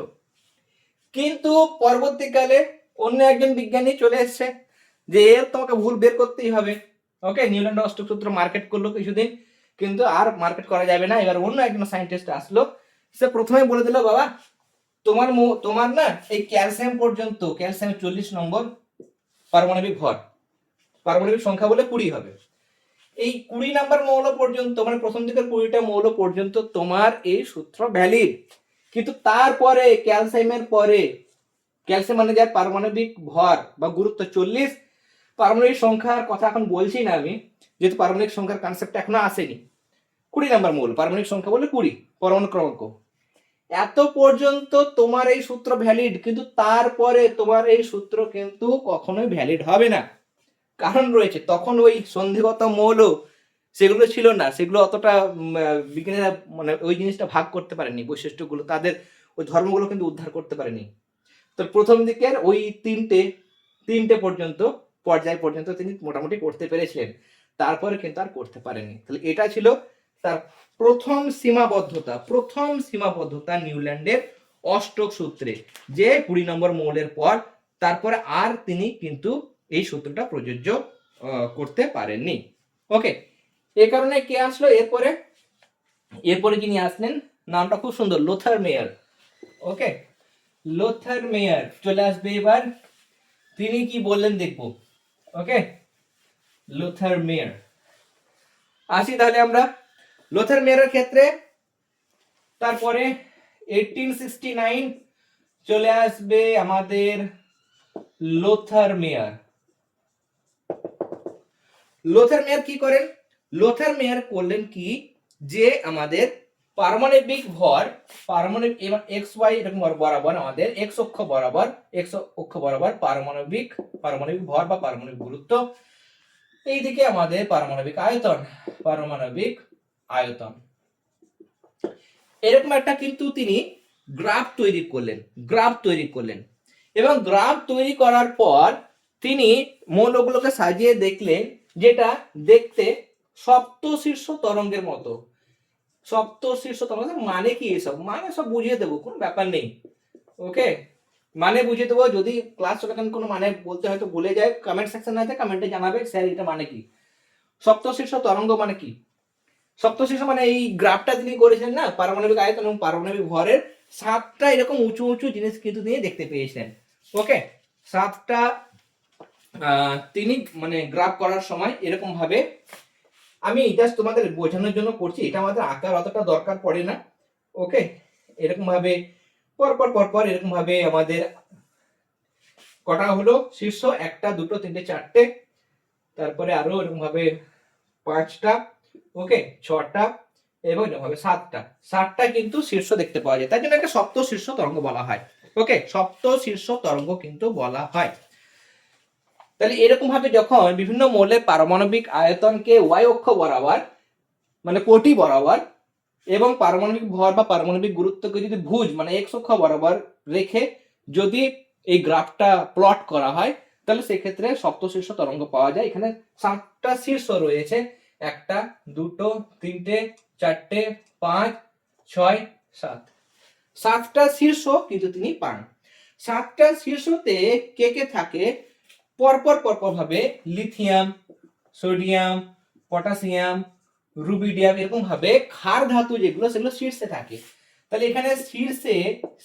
কিন্তু পরবর্তীকালে অন্য একজন বিজ্ঞানী চলে এসেছে যে এর তোমাকে ভুল বের করতেই হবে। ওকে, নিউটনের অষ্টক সূত্র মার্কেট করলো কিছুদিন, কিন্তু আর মার্কেট করা যাবে না। এবার অন্য একজন সায়েন্টিস্ট আসলো, সে প্রথমেই বলে দিল বাবা তোমার তোমার না এই ক্যালসিয়াম পর্যন্ত, ক্যালসিয়াম 40 নম্বর পারমাণবিক ভর, পারমাণবিক সংখ্যা বলে 20 হবে। এই 20 নাম্বার মৌল পর্যন্ত মানে প্রথম দিকের 20টা মৌল পর্যন্ত তোমার এই সূত্র ভ্যালিড, কিন্তু তারপরে ক্যালসিয়ামের পরে, ক্যালসিয়াম মানে যার পারমাণবিক ভর বা গুরুত্ব 40, পারমাণবিক সংখ্যার কথা এখন বলছি না আমি, যেহেতু পারমাণবিক সংখ্যার কনসেপ্ট এখনো আসেনি। 20 নাম্বার মৌল, পারমাণবিক সংখ্যা বলে 20, পরমাণু ক্রমাঙ্ক, এত পর্যন্ত তোমার এই সূত্র ভ্যালিড, কিন্তু তারপরে তোমার এই সূত্র কিন্তু কখনোই ভ্যালিড হবে না। কারণ রয়েছে, তখন ওই সন্ধিগত মৌল সেগুলো ছিল না, সেগুলো অতটা বিজ্ঞানীরা মানে ওই জিনিসটা ভাগ করতে পারেনি, বৈশিষ্ট্যগুলো তাদের ওই ধর্মগুলো কিন্তু উদ্ধার করতে পারেনি। তো প্রথম দিকের ওই তিনটে পর্যন্ত পর্যায় পর্যন্ত তিনি মোটামুটি করতে পেরেছিলেন, তারপরে কিন্তু আর করতে পারেনি। তাহলে এটা ছিল তার প্রথম সীমাবদ্ধতা নিউল্যান্ডের অষ্টক সূত্রে, যে 20 নম্বর মৌলের পর তারপরে আর তিনি কিন্তু এই সূত্রটা প্রযোজ্য করতে পারেননি। ওকে, এই কারণে কে আসলো এরপরে, এরপরে যিনি আসলেন নামটা খুব সুন্দর, লোথার মেয়ার। ওকে, লোথার মেয়ার চলে আসবে এবার, তিনি কি বললেন দেখবো। ওকে, লোথার মেয়ার আসি তাহলে আমরা লোথার মেয়ারের ক্ষেত্রে। তারপরে 1869 চলে আসবে আমাদের লোথার মেয়ার। লোথার মেয়ার কি করেন? লোথার মেয়ার করলেন কি, যে আমাদের পারমাণবিক ভর, পারমাণবিক এক্স ওয়াই এরকম বরাবর, আমাদের এক্স অক্ষ বরাবর পারমাণবিক ভর বা পারমাণবিক গুরুত্ব, এইদিকে আমাদের পারমাণবিক আয়তন এরকম একটা কিন্তু তিনি গ্রাফ তৈরি করলেন এবং গ্রাফ তৈরি করার পর তিনি মৌলগুলোকে সাজিয়ে দেখলেন, যেটা দেখতে সপ্তশীর্ষ তরঙ্গের মতো। সপ্তশীর্ষ তরঙ্গ মানে কি? এসব মানে সব বুঝিয়ে দেবো, কোনো ব্যাপার নেই। ওকে, মানে বুঝিয়ে দেবো। যদি ক্লাস চলাকালীন কোনো মানে বলতে হয়তো ভুলে যায়, কমেন্ট সেকশন আছে, কমেন্টে জানাবে স্যার এটা মানে কি, সপ্তশীর্ষ তরঙ্গ মানে কি। সপ্তশীর্ষ মানে এই গ্রাফটা তিনি করেছিলেন না, পারমাণবিক আয়তন এবং পারমাণবিক ভরের 7টা এরকম উঁচু উঁচু জিনিস কিন্তু তিনি দেখতে পেয়েছিলেন। ওকে, 7টা তিনি মানে গ্রাফ করার সময় এরকম ভাবে, আমি জাস্ট তোমাদের বোঝানোর জন্য করছি, এটা আমাদের আঁকার অতটা দরকার পড়ে না। ওকে, এরকম ভাবে পরপর এরকম ভাবে আমাদের কটা হলো শীর্ষ, 1টা 2টো 3টে 4টে, তারপরে আরো এরকম ভাবে 5টা, ওকে 6টা এবং এরকম ভাবে 7টা কিন্তু শীর্ষ দেখতে পাওয়া যায়, তাই জন্য একটা সপ্ত শীর্ষ তরঙ্গ বলা হয়। ওকে, সপ্ত শীর্ষ তরঙ্গ কিন্তু বলা হয়। তাহলে এরকম ভাবে যখন বিভিন্ন মৌলের পারমাণবিক আয়তনকে ওয়াই অক্ষ বরাবর মানে কোটি বরাবর এবং পারমাণবিক ভর বা পারমাণবিক গুরুত্বকে যদি ভুজ মানে এক্স অক্ষ বরাবর রেখে যদি এই গ্রাফটা প্লট করা হয়, তাহলে সেক্ষেত্রে সপ্তশীর্ষ তরঙ্গ পাওয়া যায়। এখানে 7টা শীর্ষ রয়েছে, 1টা 2টো 3টে 4টে 5 6 7, 7টা শীর্ষ কিন্তু তিনি পান। 7টা শীর্ষতে কে কে থাকে? পরপর ভাবে লিথিয়াম, সোডিয়াম, পটাশিয়াম, রুবিডিয়াম, এরকম ভাবে ক্ষার ধাতু যেগুলো সেগুলো শীর্ষে থাকে। তাহলে এখানে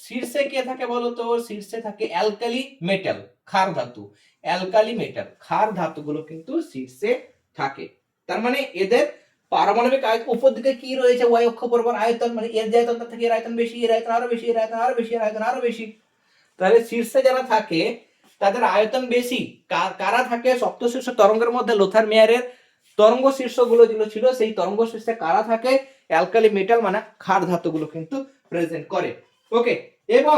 শীর্ষে কে থাকে বলতো? শীর্ষে থাকে অ্যালকালি মেটাল, ক্ষার ধাতু, অ্যালকালি মেটাল, ক্ষার ধাতুগুলো কিন্তু শীর্ষে থাকে। তার মানে এদের পারমাণবিক আয়তন উপর দিকে কি রয়েছে? ওয়াই অক্ষ বরাবর আয়তন, মানে এর যে আয়তন থেকে এর আয়তন বেশি, এর আয়তন আরো বেশি, এর আয়তন আরো বেশি, এর আয়তন আরো বেশি। তাহলে শীর্ষে যারা থাকে তাদের আয়তন বেশি। কারা থাকে সপ্তশীর্ষ তরঙ্গের মধ্যে? লোথার মেয়ারের তরঙ্গ শীর্ষগুলো যেগুলো ছিল সেই তরঙ্গ শীর্ষে কারা থাকে? অ্যালকালি মেটাল মানে ক্ষার ধাতুগুলো কিন্তু প্রেজেন্ট করে। ওকে, এবং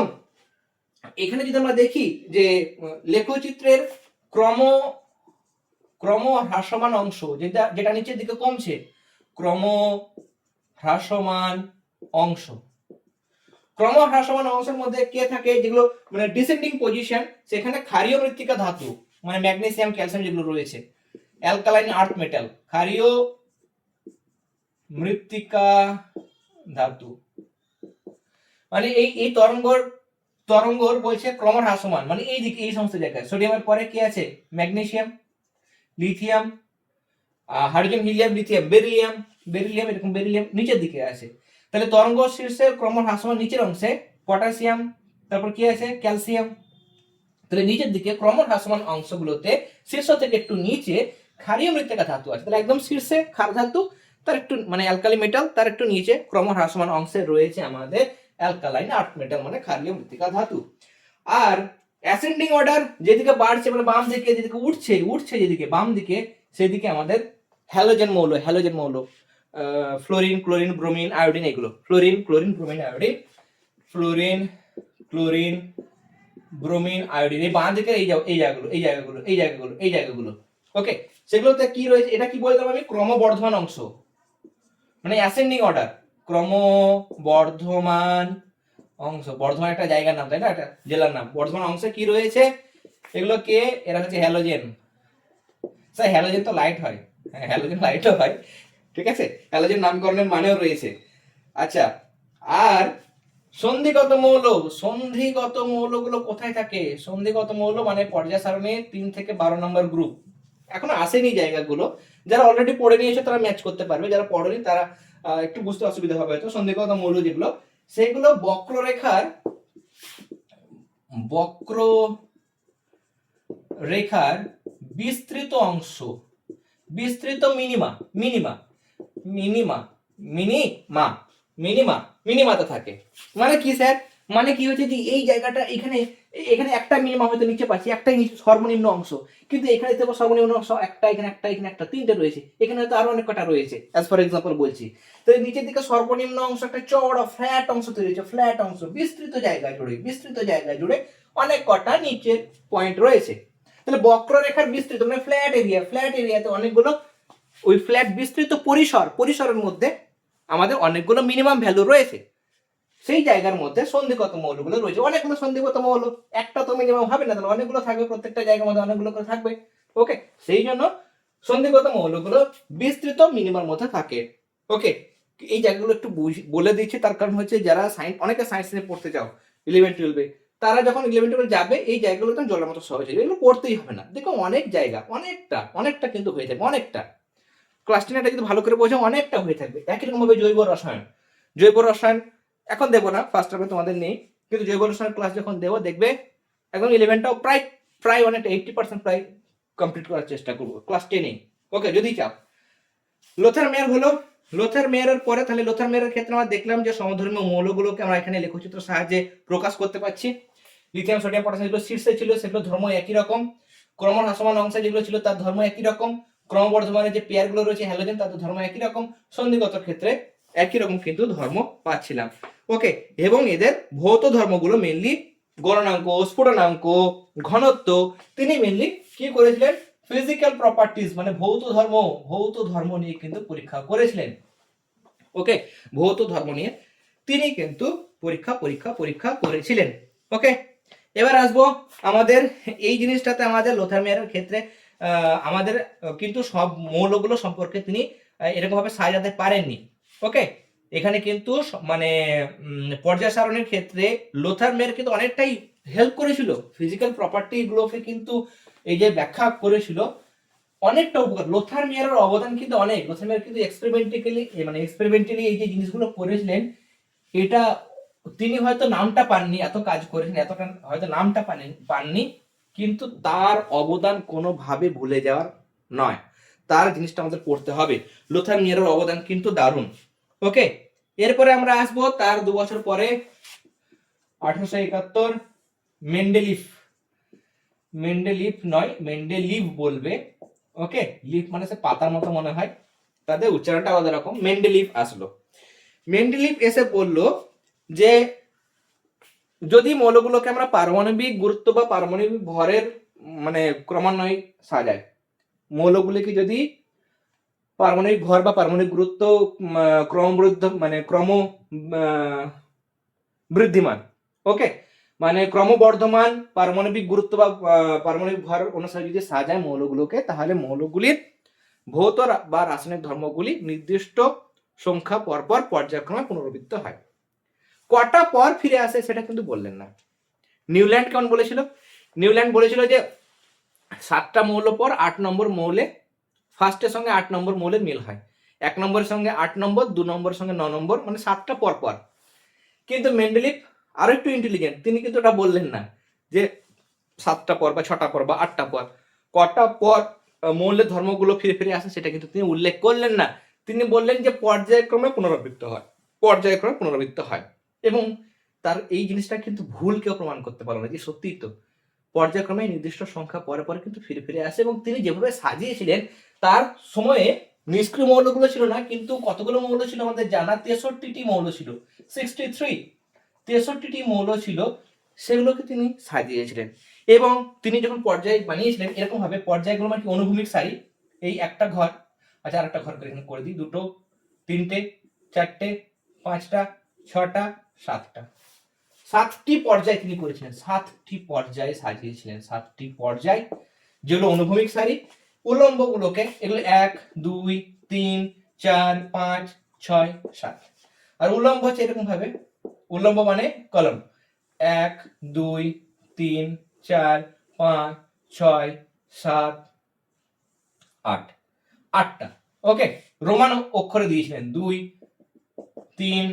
এখানে যদি আমরা দেখি যে লেখচিত্রের ক্রম হ্রাসমান অংশ যেটা নিচের দিকে কমছে, ক্রম হ্রাসমান অংশ, ক্রম হ্রাসমান অংশের মধ্যে কে থাকে? যেগুলো মানে ডিসেন্ডিং পজিশন, সেখানে ক্ষারীয় মৃত্তিকা ধাতু মানে ম্যাগনেসিয়াম, ক্যালসিয়াম যেগুলো রয়েছে, অ্যালকালাইন আর্থ মেটাল, ক্ষারীয় মৃত্তিকা ধাতু, মানে এই তরঙ্গর বলছে ক্রম হ্রাসমান, মানে এই দিকে এই সমস্ত জায়গায়। সোডিয়ামের পরে কি আছে? Magnesium, lithium, hydrogen, helium, lithium, beryllium এরকম বেরিলিয়াম নিচের দিকে আছে। তাহলে তরঙ্গ শীর্ষের ক্রম হ্রাসমান নিচের অংশে পটাশিয়াম, তারপর কি আছে? ক্যালসিয়াম। তাহলে নিচের দিকে ক্রম হ্রাসমান অংশগুলোতে শীর্ষ থেকে একটু নিচে ক্ষারীয় মৃত্তিকা ধাতু আছে। তাহলে একদম শীর্ষে ক্ষার ধাতু, তার একটু মানে অ্যালকালি মেটাল, তার একটু নিচে ক্রম হ্রাসমান অংশে রয়েছে আমাদের অ্যালকালাইন আর্থ মেটাল মানে ক্ষারীয় মৃত্তিকা ধাতু। আর অ্যাসেন্ডিং অর্ডার যেদিকে বাড়ছে মানে বাম দিকে যেদিকে উঠছে যেদিকে বাম দিকে, সেদিকে আমাদের হ্যালোজেন মৌল, ফ্লোরিন, ক্লোরিন, ব্রোমিন, আয়োডিন, এগুলো fluorine, chlorine, bromine, iodine, fluorine, chlorine, bromine, iodine, এই বাঁ দিকের এই জায়গাগুলো। ওকে, সেগুলোতে কি রয়েছে? এটা কি বলতে পারবো? ক্রমবর্ধমান অংশ মানে অ্যাসেন্ডিং অর্ডার, ক্রমবর্ধমান অংশ। বর্ধমান একটা জায়গার নাম, তাই না? একটা জেলার নাম। বর্ধমান অংশে কি রয়েছে? এগুলো কে? এরা হচ্ছে হ্যালোজেন। স্যার হ্যালোজেন তো লাইট হয়। হ্যাঁ, হ্যালোজেন লাইটও হয়, ঠিক আছে। হ্যালোজেন নামকরণের মানেও রয়েছে। আচ্ছা, আর সন্ধিগত মৌলগুলো কোথায় থাকে? সন্ধিগত মৌল মানে পর্যায় সারণীর 3 থেকে 12 নম্বর গ্রুপ। এখনো আসেনি জায়গাগুলো, যারা অলরেডি পড়ে নিয়েছে তারা ম্যাচ করতে পারবে, যারা পড়েনি তারা একটু বুঝতে অসুবিধা হবে হয়তো। সন্ধিগত মৌল যেগুলো, সেগুলো বক্ররেখার বিস্তৃত অংশ, বিস্তৃত মিনিমাতে থাকে। মানে কি স্যার? মানে কি হচ্ছে যে এই জায়গাটা এখানে এখানে একটা মিনিমাম হয়তো নিচে পাচ্ছি, একটাই নিচে সর্বনিম্ন অংশ, কিন্তু এখানে দেখো সর্বনিম্ন অংশ একটা, এখানে একটা, এখানে একটা, তিনটে রয়েছে, এখানে হয়তো আরো অনেক কটা রয়েছে, অ্যাজ ফর এক্সাম্পল বলছি। তো এই নিচের দিকে সর্বনিম্ন অংশ একটা চওড়া ফ্ল্যাট অংশ তৈরি হয়েছে, ফ্ল্যাট অংশ বিস্তৃত জায়গা জুড়ে অনেক কটা নিচের পয়েন্ট রয়েছে। তাহলে বক্ররেখার বিস্তৃত মানে ফ্ল্যাট এরিয়াতে অনেকগুলো ওই ফ্ল্যাট বিস্তৃত পরিসরের মধ্যে আমাদের অনেকগুলো মিনিমাম ভ্যালু রয়েছে। সেই জায়গার মধ্যে সন্ধিগত মৌলগুলো রয়েছে, অনেকগুলো সন্ধিগত মৌল, একটা তো মিনিমাম হবে না, তাহলে অনেকগুলো থাকবে, প্রত্যেকটা জায়গার মধ্যে অনেকগুলো করে থাকবে। ওকে, সেই জন্য সন্ধিগত মৌলগুলো বিস্তৃত মিনিমার মধ্যে থাকে। ওকে, এই জায়গাগুলো একটু বলে দিচ্ছি, তার কারণ হচ্ছে যারা অনেকে সায়েন্স নিয়ে পড়তে চাও 11-12-এ, তারা যখন 11-12 যাবে এই জায়গাগুলো তো জলের মতো সহজ হয়ে, এগুলো পড়তেই হবে না। দেখো অনেক জায়গা, অনেকটা কিন্তু হয়ে থাকবে, অনেকটা ক্লাস 10 যদি ভালো করে বোঝো অনেকটা হয়ে থাকবে। একই রকম ভাবে জৈব রসায়ন এখন দেবো না, ফার্স্ট টাইমে তোমাদের নেই, কিন্তু জৈব রসায়ন ক্লাস যখন দেবো দেখবে একদম 11টাও প্রায় প্রায় অনেকটা 80% প্রায় কমপ্লিট করার চেষ্টা করবো ক্লাস 10-এ। ওকে, যদি চাও। লোথার মেয়ারের পরে, তাহলে লোথার মেয়ারের ক্ষেত্রে আমরা দেখলাম যে সমধর্মীয় মৌলগুলোকে আমরা এখানে লেখচিত্র সাহায্যে প্রকাশ করতে পারছি। লিথিয়াম, সোডিয়াম, পটাশিয়াম যেগুলো শীর্ষে ছিল সেগুলো ধর্ম একই রকম, ক্রমহ্রাসমান অংশে যেগুলো ছিল তার ধর্ম একই রকম, ক্রমবর্ধমানের যে পেয়ারগুলো রয়েছে হ্যালোজেন তাদের ধর্ম একই রকম, সন্ধিগত ক্ষেত্রে একই রকম কিন্তু ধর্ম পাচ্ছিলাম। ওকে, এবং এদের ভৌত ধর্মগুলো মেনলি গলনাঙ্ক, স্ফুটনাঙ্ক, ঘনত্ব, তিনি মেনলি কি করেছিলেন, ফিজিক্যাল প্রপার্টিজ মানে ভৌত ধর্ম নিয়ে কিন্তু পরীক্ষা করেছিলেন। ওকে, ভৌত ধর্ম নিয়ে তিনি কিন্তু পরীক্ষা করেছিলেন। ওকে, এবার আসবো আমাদের এই জিনিসটাতে, আমাদের লোথার মেয়ারের ক্ষেত্রে আমাদের কিন্তু সব মৌলগুলো সম্পর্কে তিনি এরকম ভাবে সাজাতে পারেননি। ওকে, এখানে কিন্তু মানে পর্যায় সারণীর ক্ষেত্রে লোথার মেয়ার কিন্তু অনেকটাই হেল্প করেছিল, ফিজিক্যাল প্রপার্টি গুলোকে কিন্তু এই যে ব্যাখ্যা করেছিল, অনেকটা উপকার। লোথার মেয়ারের অবদান কিন্তু অনেক। লোথার মেয়ার কিন্তু এক্সপেরিমেন্টালি এই যে জিনিসগুলো করেছিলেন, এটা তিনি হয়তো নামটা পাননি, এত কাজ করেছেন, এতটা হয়তো নামটা পাননি, কিন্তু তার অবদান কোনোভাবে ভুলে যাওয়ার নয়, তার জিনিসটা আমাদের পড়তে হবে। লোথার মেয়ারের অবদান কিন্তু দারুণ। ওকে, এরপরে আমরা আসবো তার 2 বছর পরে 1871 মেন্ডেলিভ বলবে। ওকে, লিফ মানে সে পাতার মতো মনে হয়, তাদের উচ্চারণটা আলাদা রকম। মেন্ডেলিভ এসে বলল যে যদি মৌলগুলোকে আমরা পারমাণবিক গুরুত্ব বা পারমাণবিক ভরের মানে ক্রমান্বয়ে সাজাই, মৌলগুলিকে যদি পারমাণবিক ভর বা পারমাণবিক গুরুত্ব ক্রম বৃদ্ধিমান, ওকে, মানে ক্রমবর্ধমান পারমাণবিক গুরুত্ব বা পারমাণবিক ভর অনুসারে যদি সাজায় মৌলগুলোকে, তাহলে মৌলগুলির ভৌত বা রাসায়নিক ধর্মগুলি নির্দিষ্ট সংখ্যা পরপর পর্যায়ক্রমে পুনরাবৃত্ত হয়। কটা পর ফিরে আসে সেটা কিন্তু বললেন না। নিউল্যান্ড কেমন বলেছিল? নিউল্যান্ড বলেছিল যে 7টা মৌল পর 8 নম্বর মৌলে ফার্স্টের সঙ্গে 8 নম্বর মৌলের মিল হয়, 1 নম্বরের সঙ্গে 8 নম্বর, 2 নম্বরের সঙ্গে 9 নম্বর, মানে 7টা পর পর। কিন্তু মেন্ডেলিভ আরো একটু ইন্টেলিজেন্ট, তিনি কিন্তু এটা বললেন না যে 7টা পর বা 6টা পর বা 8টা পর, কটা পর মৌলের ধর্মগুলো ফিরে ফিরে আসে সেটা কিন্তু তিনি উল্লেখ করলেন না। তিনি বললেন যে পর্যায়ক্রমে পুনরাবৃত্ত হয়, এবং তার এই জিনিসটা কিন্তু ভুল কেউ প্রমাণ করতে পারলো না, যে সত্যিই তো পর্যায়ক্রমে নির্দিষ্ট সংখ্যা পরে পরে কিন্তু ফিরে ফিরে আসে। এবং তিনি যেভাবে সাজিয়েছিলেন, তার সময়ে নিষ্ক্রিয় মৌলগুলো ছিল না, কিন্তু কতগুলো মৌল ছিল আমাদের জানা, 63টি মৌল ছিল, 63টি মৌল ছিল, সেগুলোকে তিনি সাজিয়েছিলেন। এবং তিনি যখন পর্যায় বানিয়েছিলেন এরকম ভাবে, পর্যায়গুলো মানে অনুভূমিক সারি, এই একটা ঘর, আচ্ছা আরেকটা ঘর করে এখানে করে দিই, 2, 3, 4, 5, 6, 7টা, 7টি পর্যায় তিনি করেছিলেন, 7টি পর্যায়ে সাজিয়েছিলেন, 7টি পর্যায় যেগুলো অনুভূমিক সারি। উলম্ব গুলোকে এগুলো 1, 2, 3, 4, 5, 6, 7, আর উলম্ব হচ্ছে এরকম ভাবে, উলম্ব মানে কলম, 1, 2, 3, 4, 5, 6, 7, 8, 8টা। ওকে, রোমান অক্ষরে দিয়েছিলেন 2, 3,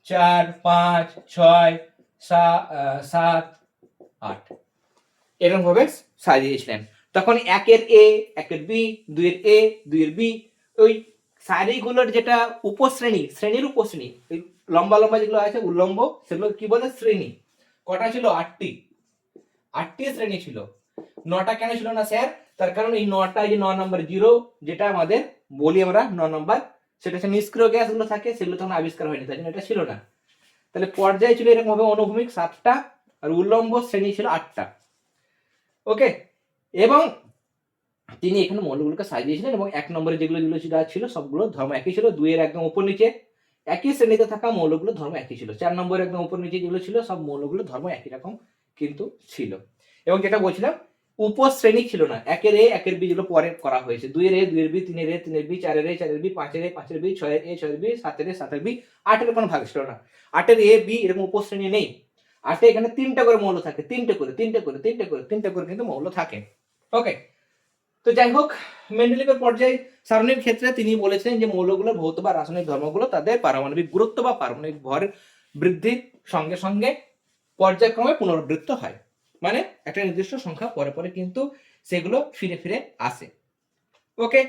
4, 5, 6, 7, 8, এরকম ভাবে সাজিয়েছিলেন। তখন 1-এর এ, 1-এর বি, 2-এর এ, 2-এর বি, ওই সারিগুলোর যেটা উপশ্রেণীর উপশ্রেণী, ওই লম্বা লম্বা যেগুলো আছে উল্লম্ব, সেগুলো কি বলে? শ্রেণী। কটা ছিল? 8টি। 8টি শ্রেণী ছিল। 9টা কেন ছিল না স্যার? তার কারণ এই 9টা, এই যে 9 নম্বর জিরো যেটা আমাদের বলি আমরা 9 নম্বর, সেটা হচ্ছে নিষ্ক্রিয় গ্যাসগুলো থাকে, সেগুলো তখন আবিষ্কার হয়নি, তাই জন্য এটা ছিল না। তাহলে পর্যায় ছিল এরকম ভাবে অনুভূমিক 7টা আর উল্লম্ব শ্রেণী ছিল 8টা। ওকে, এবং তিনি এখানে মৌলগুলোকে সাজিয়েছিলেন এবং 1 নম্বরে যেগুলো যেগুলো ছিল সবগুলো ধর্ম একই ছিল। 2 এর একদম উপর নিচে একই শ্রেণীতে থাকা মৌলগুলো ধর্ম একই ছিল। 4 নম্বরে একদম উপর নিচে যেগুলো ছিল সব মৌলগুলো ধর্ম একই রকম কিন্তু ছিল। এবং যেটা বলছিলাম উপশ্রেণী ছিল না, 1 এর এ 1 এর বি যেগুলো পরে করা হয়েছে, 2 এর এ 2 এর বি, 3 এর এ 3 এর বি, 4 এর এ 4 এর বি, 5 এর এ 5 এর বি, 6 এর এ 6 এর বি, 7 এর এ 7 এর বি, 8 এর কোনো ভাগ ছিল না। 8 এর এ বি এরকম উপশ্রেণী নেই। 8 এ এখানে 3টা করে মৌল থাকে, 3টে করে কিন্তু মৌল থাকে। ওকে, তো যাই হোক, মেন্ডেলিভের পর্যায় সারণীর ক্ষেত্রে তিনি বলেছেন যে মৌলগুলোর ভৌত বা রাসায়নিক ধর্মগুলো তাদের পারমাণবিক গুরুত্ব বা পারমাণবিক ভর বৃদ্ধির সঙ্গে সঙ্গে পর্যায়ক্রমে পুনরাবৃত্ত হয়, মানে একটা নির্দিষ্ট সংখ্যা পরে পরে কিন্তু সেগুলো ফিরে ফিরে আসে। ওকে,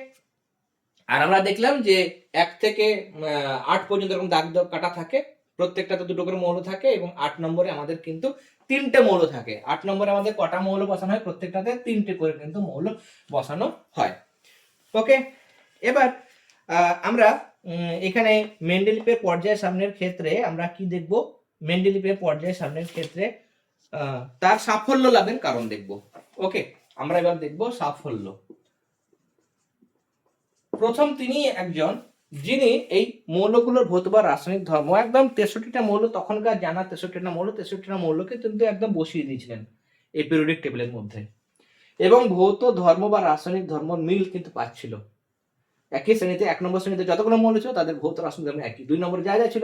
আর আমরা দেখলাম যে 1 থেকে 8 পর্যন্ত এরকম দাগ কাটা থাকে, প্রত্যেকটাতে 2টো করে মৌল থাকে এবং 8 নম্বরে আমাদের কিন্তু 3টে মৌল থাকে। 8 নম্বরে আমাদের কটা মৌল বসানো হয়? প্রত্যেকটাতে 3টে করে কিন্তু মৌল বসানো হয়। ওকে, এবার আমরা এখানে মেন্ডেলিভের পর্যায় সারণীর ক্ষেত্রে আমরা কি দেখব? মেন্ডেলিভের পর্যায় সারণীর ক্ষেত্রে তার সাফল্য লাভের কারণ দেখব। ওকে, আমরা এবার দেখব সাফল্য। প্রথম তিনি একজন যিনি এই মৌলগুলোর ভৌত বা রাসায়নিক ধর্ম একদম 63টা মৌল, তখনকার জানা 63টা মৌলকে কিন্তু একদম বসিয়ে দিয়েছিলেন এই পিরিয়ডিক টেবিলের মধ্যে, এবং ভৌত ধর্ম বা রাসায়নিক ধর্ম মিল কিন্তু পাচ্ছিল। একই শ্রেণীতে 1 নম্বর শ্রেণীতে যতগুলো মৌল ছিল তাদের ভৌত রাসায়নিক ধর্ম একই, 2 নম্বরে যা যা ছিল,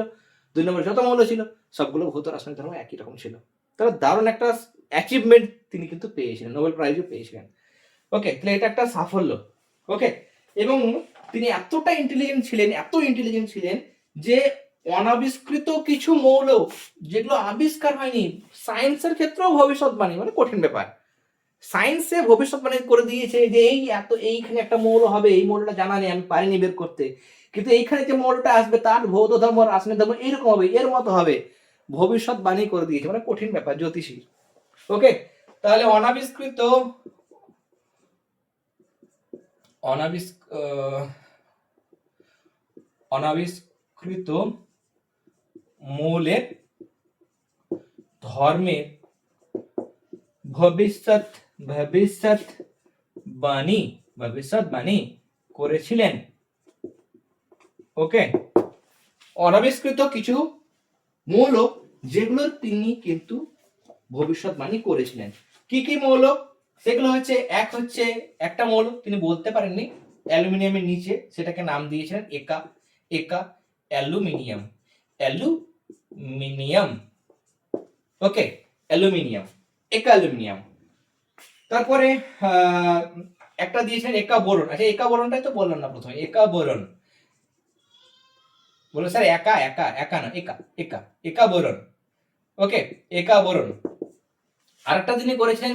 2 নম্বরে যত মৌল ছিল সবগুলো ভৌত রাসায়নিক ধর্ম একই রকম ছিল। তাহলে দারুণ একটা অ্যাচিভমেন্ট তিনি কিন্তু পেয়েছিলেন, নোবেল প্রাইজও পেয়েছিলেন। ওকে, তাহলে এটা একটা সাফল্য। ওকে, এবং তিনি এত ইন্টেলিজেন্ট ছিলেন যে অনাবিষ্কৃত কিছু মৌল যেগুলো আবিষ্কার হয়নি, সায়েন্সের ক্ষেত্রেও ভবিষ্যৎবাণী, মানে কঠিন ব্যাপার, সায়েন্সে ভবিষ্যৎবাণী করে দিয়েছে যে এইখানে একটা মৌল হবে, এই মৌলটা জানা নেই, আমি পারিনি বের করতে, কিন্তু এইখানে যে মৌলটা আসবে তার ভৌত ধর্ম রাসায়নিক ধর্ম এরকম হবে, এর মতো হবে, ভবিষ্যৎবাণী করে দিয়েছে, মানে কঠিন ব্যাপার, জ্যোতিষী। ওকে, তাহলে অনাবিষ্কৃত মৌলের ধর্মের ভবিষ্যৎবাণী করেছিলেন। ওকে, অনাবিষ্কৃত কিছু মৌল যেগুলো তিনি কিন্তু ভবিষ্যৎবাণী করেছিলেন। কি কি মৌল? সেগুলো হচ্ছে একটা মৌল তিনি বলতে পারেননি অ্যালুমিনিয়ামের নিচে, সেটাকে নাম দিয়েছিলেন একা অ্যালুমিনিয়াম। ওকে, একা অ্যালুমিনিয়াম। তারপরে একটা দিয়েছিলেন একা বোরন। আচ্ছা, একা বোরনটাই তো বললাম না প্রথমে, একা বোরন বলো স্যার, একা না, একা বোরন। ওকে, একা বোরন। আরেকটা তিনি করেছেন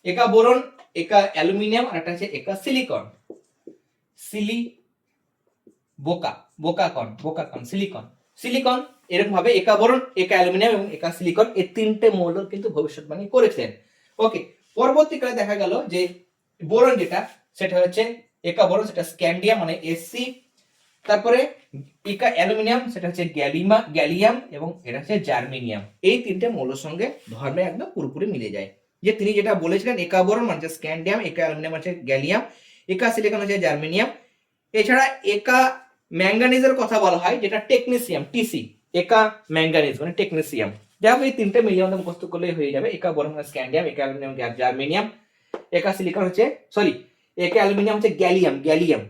একা বোরন, একা অ্যালুমিনিয়াম, আর একটা হচ্ছে একা সিলিকন। সিলিকন এরকম ভাবে একা বোরন, একা অ্যালুমিনিয়াম এবং একা সিলিকন, এই 3টে মৌল কিন্তু ভবিষ্যৎবাণী করেছিলেন। ওকে, পরবর্তীকালে দেখা গেল যে বোরন যেটা সেটা হচ্ছে একা বোরন, সেটা স্ক্যান্ডিয়াম মানে Sc, তারপরে একা অ্যালুমিনিয়াম সেটা হচ্ছে গ্যালিয়াম এবং এটা হচ্ছে জার্মেনিয়াম। এই 3টে মৌলের সঙ্গে ধর্মে একদম পুরোপুরি মিলে যায়। যে তিনি যেটা বলেছিলেন একা বোরন মানে স্ক্যান্ডিয়াম, একা অ্যালুমিনিয়াম হচ্ছে গ্যালিয়াম, একা সিলিকন হচ্ছে জার্মেনিয়াম। এছাড়া একা ম্যাঙ্গানিজের কথা বলা হয় যেটা টেকনিসিয়াম, টিসি, একা ম্যাঙ্গানিজ মানে টেকনিসিয়াম। যাই হোক, এই 3টে মিলিয়ে আমাদের মুখস্থ করলেই হয়ে যাবে। একা বোরন মানে স্ক্যান্ডিয়াম, একা অ্যালুমিনিয়াম জার্মেনিয়াম, একা সিলিকন হচ্ছে একা অ্যালুমিনিয়াম হচ্ছে গ্যালিয়াম,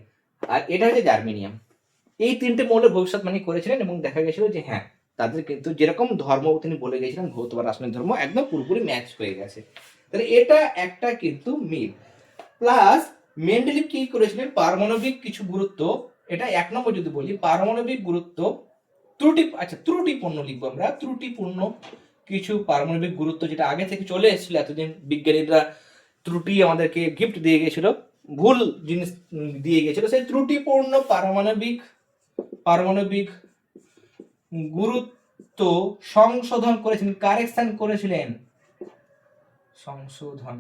আর এটা হচ্ছে জার্মেনিয়াম। এই 3টে মৌলের ভবিষ্যৎবাণী করেছিলেন এবং দেখা গেছিল যে হ্যাঁ, তাদের কিন্তু যেরকম ধর্ম তিনি বলে গেছিলেন ভৌত বা রাসায়নিক ধর্ম একদম পুরোপুরি ম্যাচ হয়ে গেছে। তাহলে এটা একটা কিন্তু মিল। প্লাস মেন্ডেলিভ কি করেছিলেন, পারমাণবিক কিছু গুরুত্ব, এটা 1 নম্বর যদি বলি, পারমাণবিক গুরুত্ব ত্রুটিপূর্ণ লিখবো আমরা, ত্রুটিপূর্ণ কিছু পারমাণবিক গুরুত্ব যেটা আগে থেকে চলে এসেছিল, এতদিন বিজ্ঞানীরা ত্রুটি আমাদেরকে গিফট দিয়ে গেছিল, ভুল জিনিস দিয়ে গেছিল, সেই ত্রুটিপূর্ণ পারমাণবিক গুরুত্ব সংশোধন করেছিলেন, কারেকশন করেছিলেন, সংশোধন,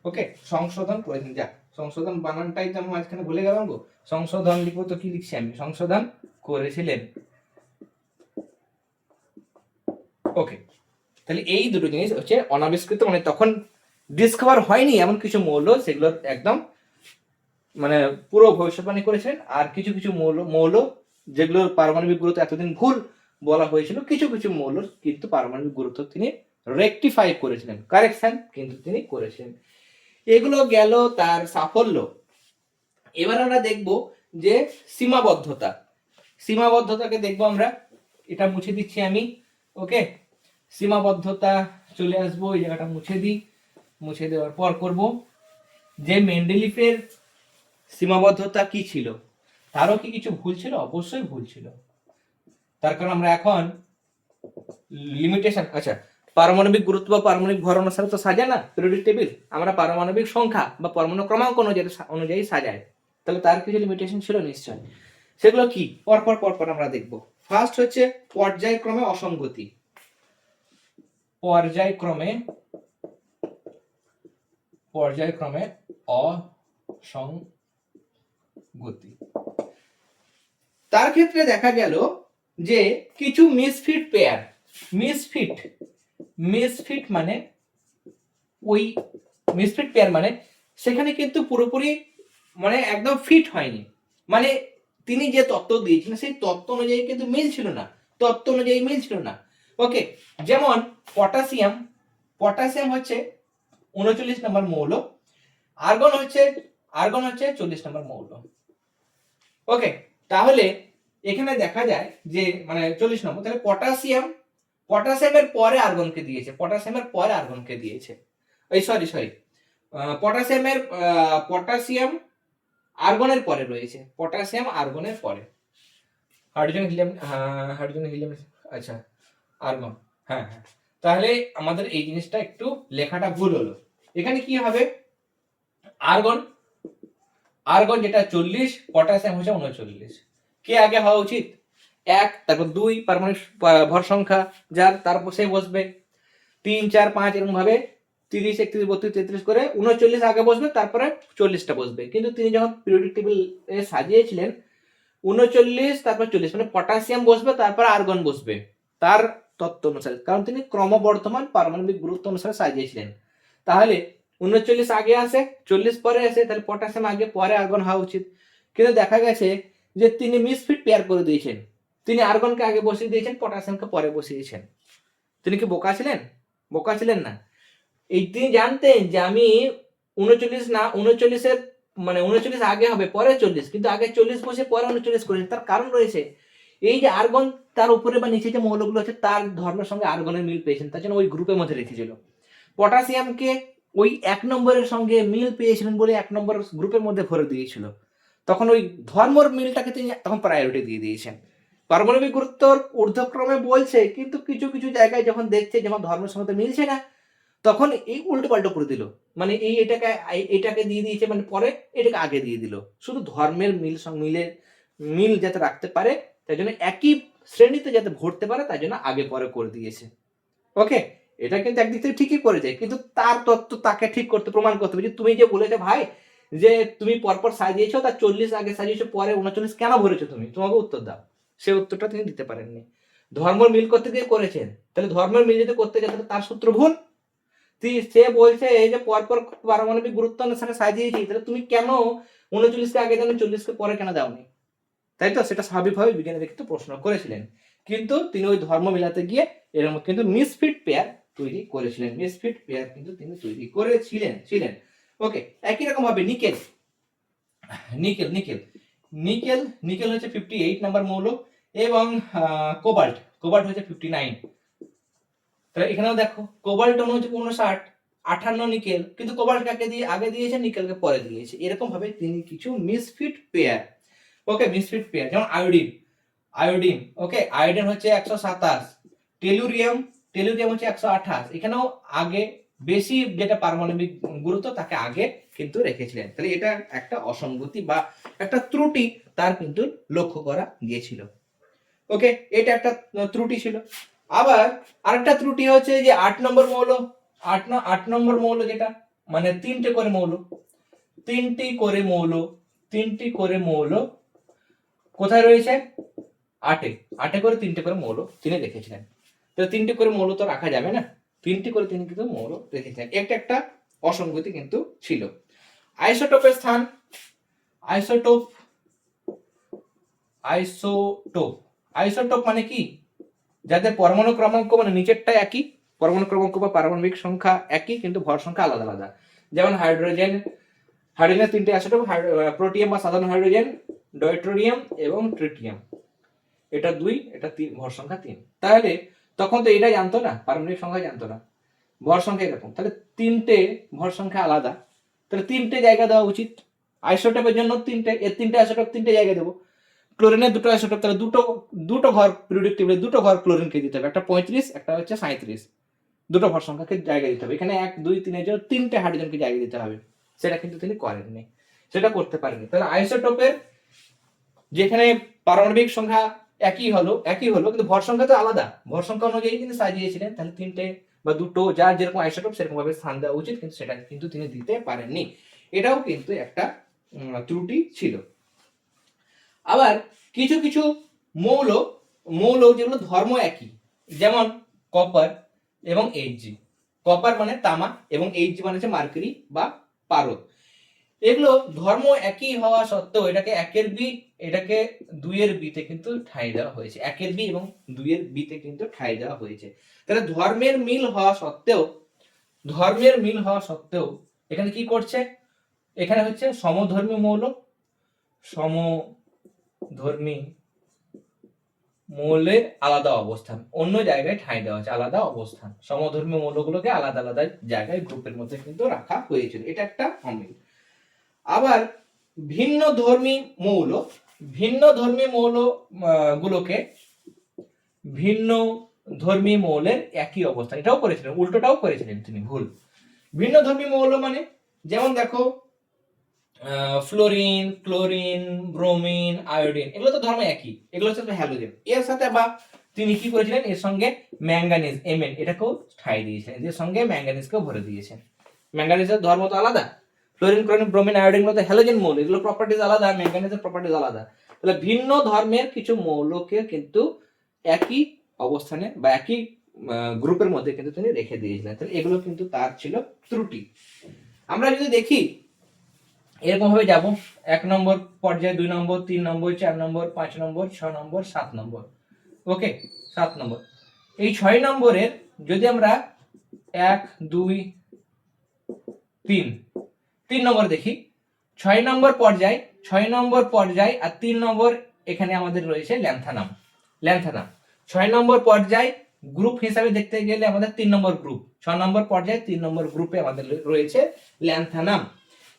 ওকে সংশোধন করেছিলেন। যা সংশোধন বানানটাই তো আমি মাঝখানে ভুলে গেলাম গো, সংশোধন লিখবো তো কি লিখছি আমি, সংশোধন করেছিলেন। ওকে, তাহলে এই দুটো জিনিস হচ্ছে অনাবিষ্কৃত, মানে তখন ডিসকভার হয়নি এমন কিছু মৌল, সেগুলো একদম মানে পুরো ভবিষ্যৎবাণী করেছেন। আর কিছু কিছু মৌল যেগুলোর পারমাণবিক গুরুত্ব এতদিন ভুল বলা হয়েছিল, কিছু কিছু মৌল কিন্তু পারমাণবিক গুরুত্ব তিনি রেকটিফাই করেছিলেন, কারেকশন কিন্তু তিনি করেছিলেন। এগুলো গেল তার সাফল্য। এবার আমরা দেখব যে সীমাবদ্ধতা, সীমাবদ্ধতাকে দেখবো আমরা, এটা মুছে দিচ্ছি আমি। ওকে, সীমাবদ্ধতা চলে আসবো, এই জায়গাটা মুছে দিই, মুছে দেওয়ার পর করব যে মেন্ডেলিফের সীমাবদ্ধতা কি ছিল, তারও কি কিছু ভুল ছিল? অবশ্যই ভুল ছিল। তার কারণ আমরা এখন লিমিটেশন, আচ্ছা পারমাণবিক গুরুত্ব বা পারমাণবিক ভর অনুসারে তো সাজায় না পিরিয়ডিক টেবিল, আমরা পারমাণবিক সংখ্যা বা পরমাণু ক্রমাঙ্ক অনুযায়ী সাজাই, তাহলে তার কিছু লিমিটেশন ছিল নিশ্চয়। সেগুলো কি পরপর পরপর আমরা দেখব। ফার্স্ট হচ্ছে পর্যায়ক্রমে অসঙ্গতি, পর্যায়ক্রমে অসঙ্গতি। তার ক্ষেত্রে দেখা গেল যে কিছু মিসফিট পেয়ার, মিসফিট মানে ওই মিসফিট পেয়ার মানে সেখানে কিন্তু পুরোপুরি মানে একদম ফিট হয়নি, মানে তিনি যে তত্ত্ব দিয়েছিলেন সেই তত্ত্ব অনুযায়ী কিন্তু মিল ছিল না, তত্ত্ব অনুযায়ী মিল ছিল না। ওকে, যেমন পটাশিয়াম, পটাশিয়াম হচ্ছে 39 নম্বর মৌল, আর্গন হচ্ছে 40 নম্বর মৌল। ওকে, তাহলে এখানে দেখা যায় যে মানে 40 নম্বর, তাহলে পটাশিয়ামের পরে আর্গনকে দিয়েছে, পটাশিয়াম আর্গনের পরে রয়েছে, পটাশিয়াম আর্গনের পরে, হাইড্রোজেন হিলিয়াম, আচ্ছা আর্গন, হ্যাঁ হ্যাঁ, তাহলে আমাদের এই জিনিসটা একটু লেখাটা ভুল হলো। এখানে কি হবে, আর্গন যেটা 40, পটাশিয়াম হচ্ছে 39, কে আগে হওয়া উচিত? 1, তারপর 2 পারমাণবিক ভর সংখ্যা যার, তারপর সে বসবে 3, 4, 5 এরকম ভাবে 30, 31, 32, 33 করে 39 আগে বসবে, তারপরে 40টা বসবে। কিন্তু তিনি যখন পিরিয়ডিক টেবিল সাজিয়েছিলেন 39 তারপর 40, মানে পটাশিয়াম বসবে তারপর আর্গন বসবে তার তত্ত্ব অনুসারে, কারণ তিনি ক্রমবর্ধমান পারমাণবিক গুরুত্ব অনুসারে সাজিয়েছিলেন। তাহলে 39 আগে আসে, 40 পরে আসে, তাহলে পটাশিয়াম আগে পরে আর্গন হওয়া উচিত। কিন্তু দেখা গেছে যে তিনি মিসফিট পেয়ার করে দিয়েছেন, তিনি আর্গনকে আগে বসিয়ে দিয়েছেন, পটাশিয়ামকে পরে বসিয়েছেন। তিনি কি বোকা ছিলেন? বোকা ছিলেন না। এই তিনি জানতেন যে আমি 39 না, 39-এর মানে 39 আগে হবে পরে 40, কিন্তু আগে 40 বসে পরে 39 করেছেন। তার কারণ রয়েছে, এই যে আর্গন তার উপরে বা নিচে যে মৌলগুলো আছে তার ধর্মের সঙ্গে আর্গনের মিল পেয়েছেন, তার জন্য ওই গ্রুপের মধ্যে রেখেছিল। পটাশিয়ামকে ওই 1 নম্বরের সঙ্গে মিল পেয়েছিলেন বলে 1 নম্বর গ্রুপের মধ্যে ভরে দিয়েছিল, তখন ওই ধর্মর মিলটাকে তিনি তখন প্রায়োরিটি দিয়ে দিয়েছেন। পারমাণবিক গুরুত্বর ঊর্ধ্বক্রমে বলছে, কিন্তু কিছু কিছু জায়গায় যখন দেখছে যখন ধর্মের সঙ্গে মিলছে না, তখন এই উল্টো পাল্টো করে দিল, মানে এটাকে দিয়ে দিয়েছে, মানে পরে এটাকে আগে দিয়ে দিল, শুধু ধর্মের মিল যাতে রাখতে পারে তাই জন্য একই শ্রেণীতে যাতে ভরতে পারে তাই জন্য আগে পরে করে দিয়েছে। ওকে, এটা কিন্তু একদিক থেকে ঠিকই করেছে, কিন্তু তার তত্ত্ব তাকে ঠিক করতে প্রমাণ করতে হবে। যে তুমি যে বলেছো ভাই যে তুমি পরপর সাজিয়েছো, তার 40 আগে সাজিয়েছো, পরে 39 কেন ভরেছো, তুমি তোমাকে উত্তর দাও। সে উত্তরটা তিনি দিতে পারেননি। ধর্ম মিল করতে গিয়ে করেছেন, তাহলে ধর্মের মিল যদি করতে গেলে তার সূত্র ভুল। সে বলছে এই যে পরপর পারমাণবিক গুরুত্ব অনুসারে সাজিয়েছি, তাহলে তুমি কেন 39কে আগে জানো 40কে পরে কেন দাওনি? তাই তো, সেটা স্বাভাবিকভাবে বিজ্ঞানীরা কিন্তু প্রশ্ন করেছিলেন, কিন্তু তিনি ওই ধর্ম মিলাতে গিয়ে এরকম কিন্তু মিসফিট পেয়ার তৈরি করেছিলেন, মিসফিট পেয়ার কিন্তু তিনি তৈরি করেছিলেন। ওকে, একই রকম ভাবে nickel nickel nickel nickel nickel হচ্ছে 58 নাম্বার মৌল, এবং কোবাল্ট হচ্ছে 59। তাহলে এখানেও দেখো কোবাল্ট হচ্ছে 59, 58 নিকেল, কিন্তু কোবাল্ট কাকে দিয়ে আগে দিয়েছে, নিকেলকে পরে দিয়েছে। এরকম ভাবে তিনি কিছু মিসফিট পেয়ার, ওকে মিসফিট পেয়ার, যেমন আয়োডিন, ওকে আয়োডিন হচ্ছে 127, টেলুরিয়াম হচ্ছে 128, এখানেও আগে বেশি যেটা পারমাণবিক গুরুত্ব তাকে আগে কিন্তু রেখেছিলেন। তাহলে এটা একটা অসঙ্গতি বা একটা ত্রুটি তার কিন্তু লক্ষ্য করা গিয়েছিল। ওকে, এটা একটা ত্রুটি ছিল। আবার আরেকটা ত্রুটি হচ্ছে যে 8 নম্বর মৌল, 8 নম্বর মৌল যেটা মানে 3টে করে মৌল, 3টি করে মৌল কোথায় রয়েছে? 8-এ, 8-এ করে 3টে করে মৌল তিনি রেখেছিলেন। তো 3টে করে মৌল তো রাখা যাবে না, 3টি করে তিনি কিন্তু মৌল রেখেছিলেন। একটা অসঙ্গতি কিন্তু ছিল। আইসোটোপের স্থান, আইসোটোপ মানে কি? যাদের পরমাণু ক্রমাঙ্ক মানে নিচেরটা একই, পরমাণু ক্রমাঙ্ক বা পারমাণবিক সংখ্যা একই কিন্তু ভর সংখ্যা আলাদা আলাদা। যেমন হাইড্রোজেনের 3টে আইসোটোপ, প্রোটিয়াম বা সাধারণ হাইড্রোজেন, ডয়ট্রিয়াম এবং ট্রিটিয়াম। এটা 2, এটা 3, ভর সংখ্যা 3। তাহলে তখন তো এটা জানতো না, পারমাণবিক সংখ্যা জানতো না, ভর সংখ্যা এরকম। তাহলে 3টে ভর সংখ্যা আলাদা, তাহলে 3টে জায়গা দেওয়া উচিত। আইসোটোপের জন্য 3টে, এর 3টে আইসোটোপ 3টে জায়গা দেবো। ক্লোরিনের 2টো আইসোটোপ, তাহলে দুটো ঘর পিরিয়ডিক টেবিলে 2টো ঘর ক্লোরিনকে দিতে হবে, একটা 35, একটা হচ্ছে 37, দুটো ভর সংখ্যাকে জায়গা দিতে হবে। এখানে 1 2 3 এর জন্য 3টে হাইড্রোজেনকে জায়গা দিতে হবে, সেটা কিন্তু তিনি করেননি, সেটা করতে পারেননি। তাহলে আইসোটোপের যেখানে পারমাণবিক সংখ্যা একই হলো কিন্তু ভর সংখ্যা তো আলাদা, ভর সংখ্যা অনুযায়ী তিনি সাজিয়েছিলেন। তাহলে 3টে বা 2টো যার যেরকম আইসোটোপ সেরকম ভাবে স্থান দেওয়া উচিত, কিন্তু সেটা কিন্তু তিনি দিতে পারেননি। এটাও কিন্তু একটা ত্রুটি ছিল। আবার কিছু কিছু মৌল যেগুলো ধর্ম একই, যেমন কপার এবং Hg। কপার মানে তামা এবং Hg মানে হচ্ছে মার্কারি বা পারদ। এগুলো ধর্ম একই হওয়া সত্ত্বেও এটাকে 1-এর বি, এটাকে 2-এর বিতে কিন্তু ঠাঁই দেওয়া হয়েছে, 1-এর বি এবং 2-এর বিতে কিন্তু ঠাঁই দেওয়া হয়েছে। তাহলে ধর্মের মিল হওয়া সত্ত্বেও এখানে কি করছে? এখানে হচ্ছে সমধর্মী মৌলের আলাদা অবস্থান, অন্য জায়গায় ঠাঁই দেওয়া হচ্ছে, আলাদা অবস্থান। সমধর্মী মৌলগুলোকে আলাদা আলাদা জায়গায় গ্রুপের মধ্যে কিন্তু রাখা হয়েছিল, এটা একটা অমিল। আবার ভিন্ন ধর্মী মৌল গুলোকে ভিন্ন ধর্মী মৌলের একই অবস্থান, এটাও করেছিলেন, উল্টোটাও করেছিলেন তিনি, ভুল। ভিন্ন ধর্মী মৌল মানে যেমন দেখো ফ্লোরিন, ক্লোরিন, ব্রোমিন, আয়োডিন, এগুলো তো ধর্ম একই, এগুলো হচ্ছে হ্যালোজেন। এর সাথে বা তিনি কি করেছিলেন, এর সঙ্গে ম্যাঙ্গানিজ Mn এটাকেও ঠাঁই দিয়েছিলেন, এর সঙ্গে ম্যাঙ্গানিজকেও ভরে দিয়েছেন। ম্যাঙ্গানিজের ধর্ম তো আলাদা, ফ্লোরিন, ক্লোরিন, ব্রোমিন, আয়োডিন গুলো তো হ্যালোজেন মৌল, এগুলো প্রপার্টিজ আলাদা, ম্যাঙ্গানিজের প্রপার্টিজ আলাদা। তাহলে ভিন্ন ধর্মের কিছু মৌলকে কিন্তু একই অবস্থানে বা একই গ্রুপের মধ্যে কিন্তু তিনি রেখে দিয়েছিলেন। তাহলে এগুলো কিন্তু তার ছিল ত্রুটি। আমরা যদি দেখি এরকম ভাবে যাব, 1 নম্বর পর্যায়ে, 2 নম্বর, 3 নম্বর, 4 নম্বর, 5 নম্বর, 6 নম্বর, 7 নম্বর। ওকে, 7 নম্বর। এই 6 নম্বরের যদি আমরা 1 2 3 নম্বর দেখি, 6 নম্বর পর্যায় আর 3 নম্বর এখানে আমাদের রয়েছে ল্যান্থানাম। 6 নম্বর পর্যায় গ্রুপ হিসাবে দেখতে গেলে আমাদের 3 নম্বর গ্রুপ, 6 নম্বর পর্যায়ে 3 নম্বর গ্রুপে আমাদের রয়েছে ল্যান্থানাম।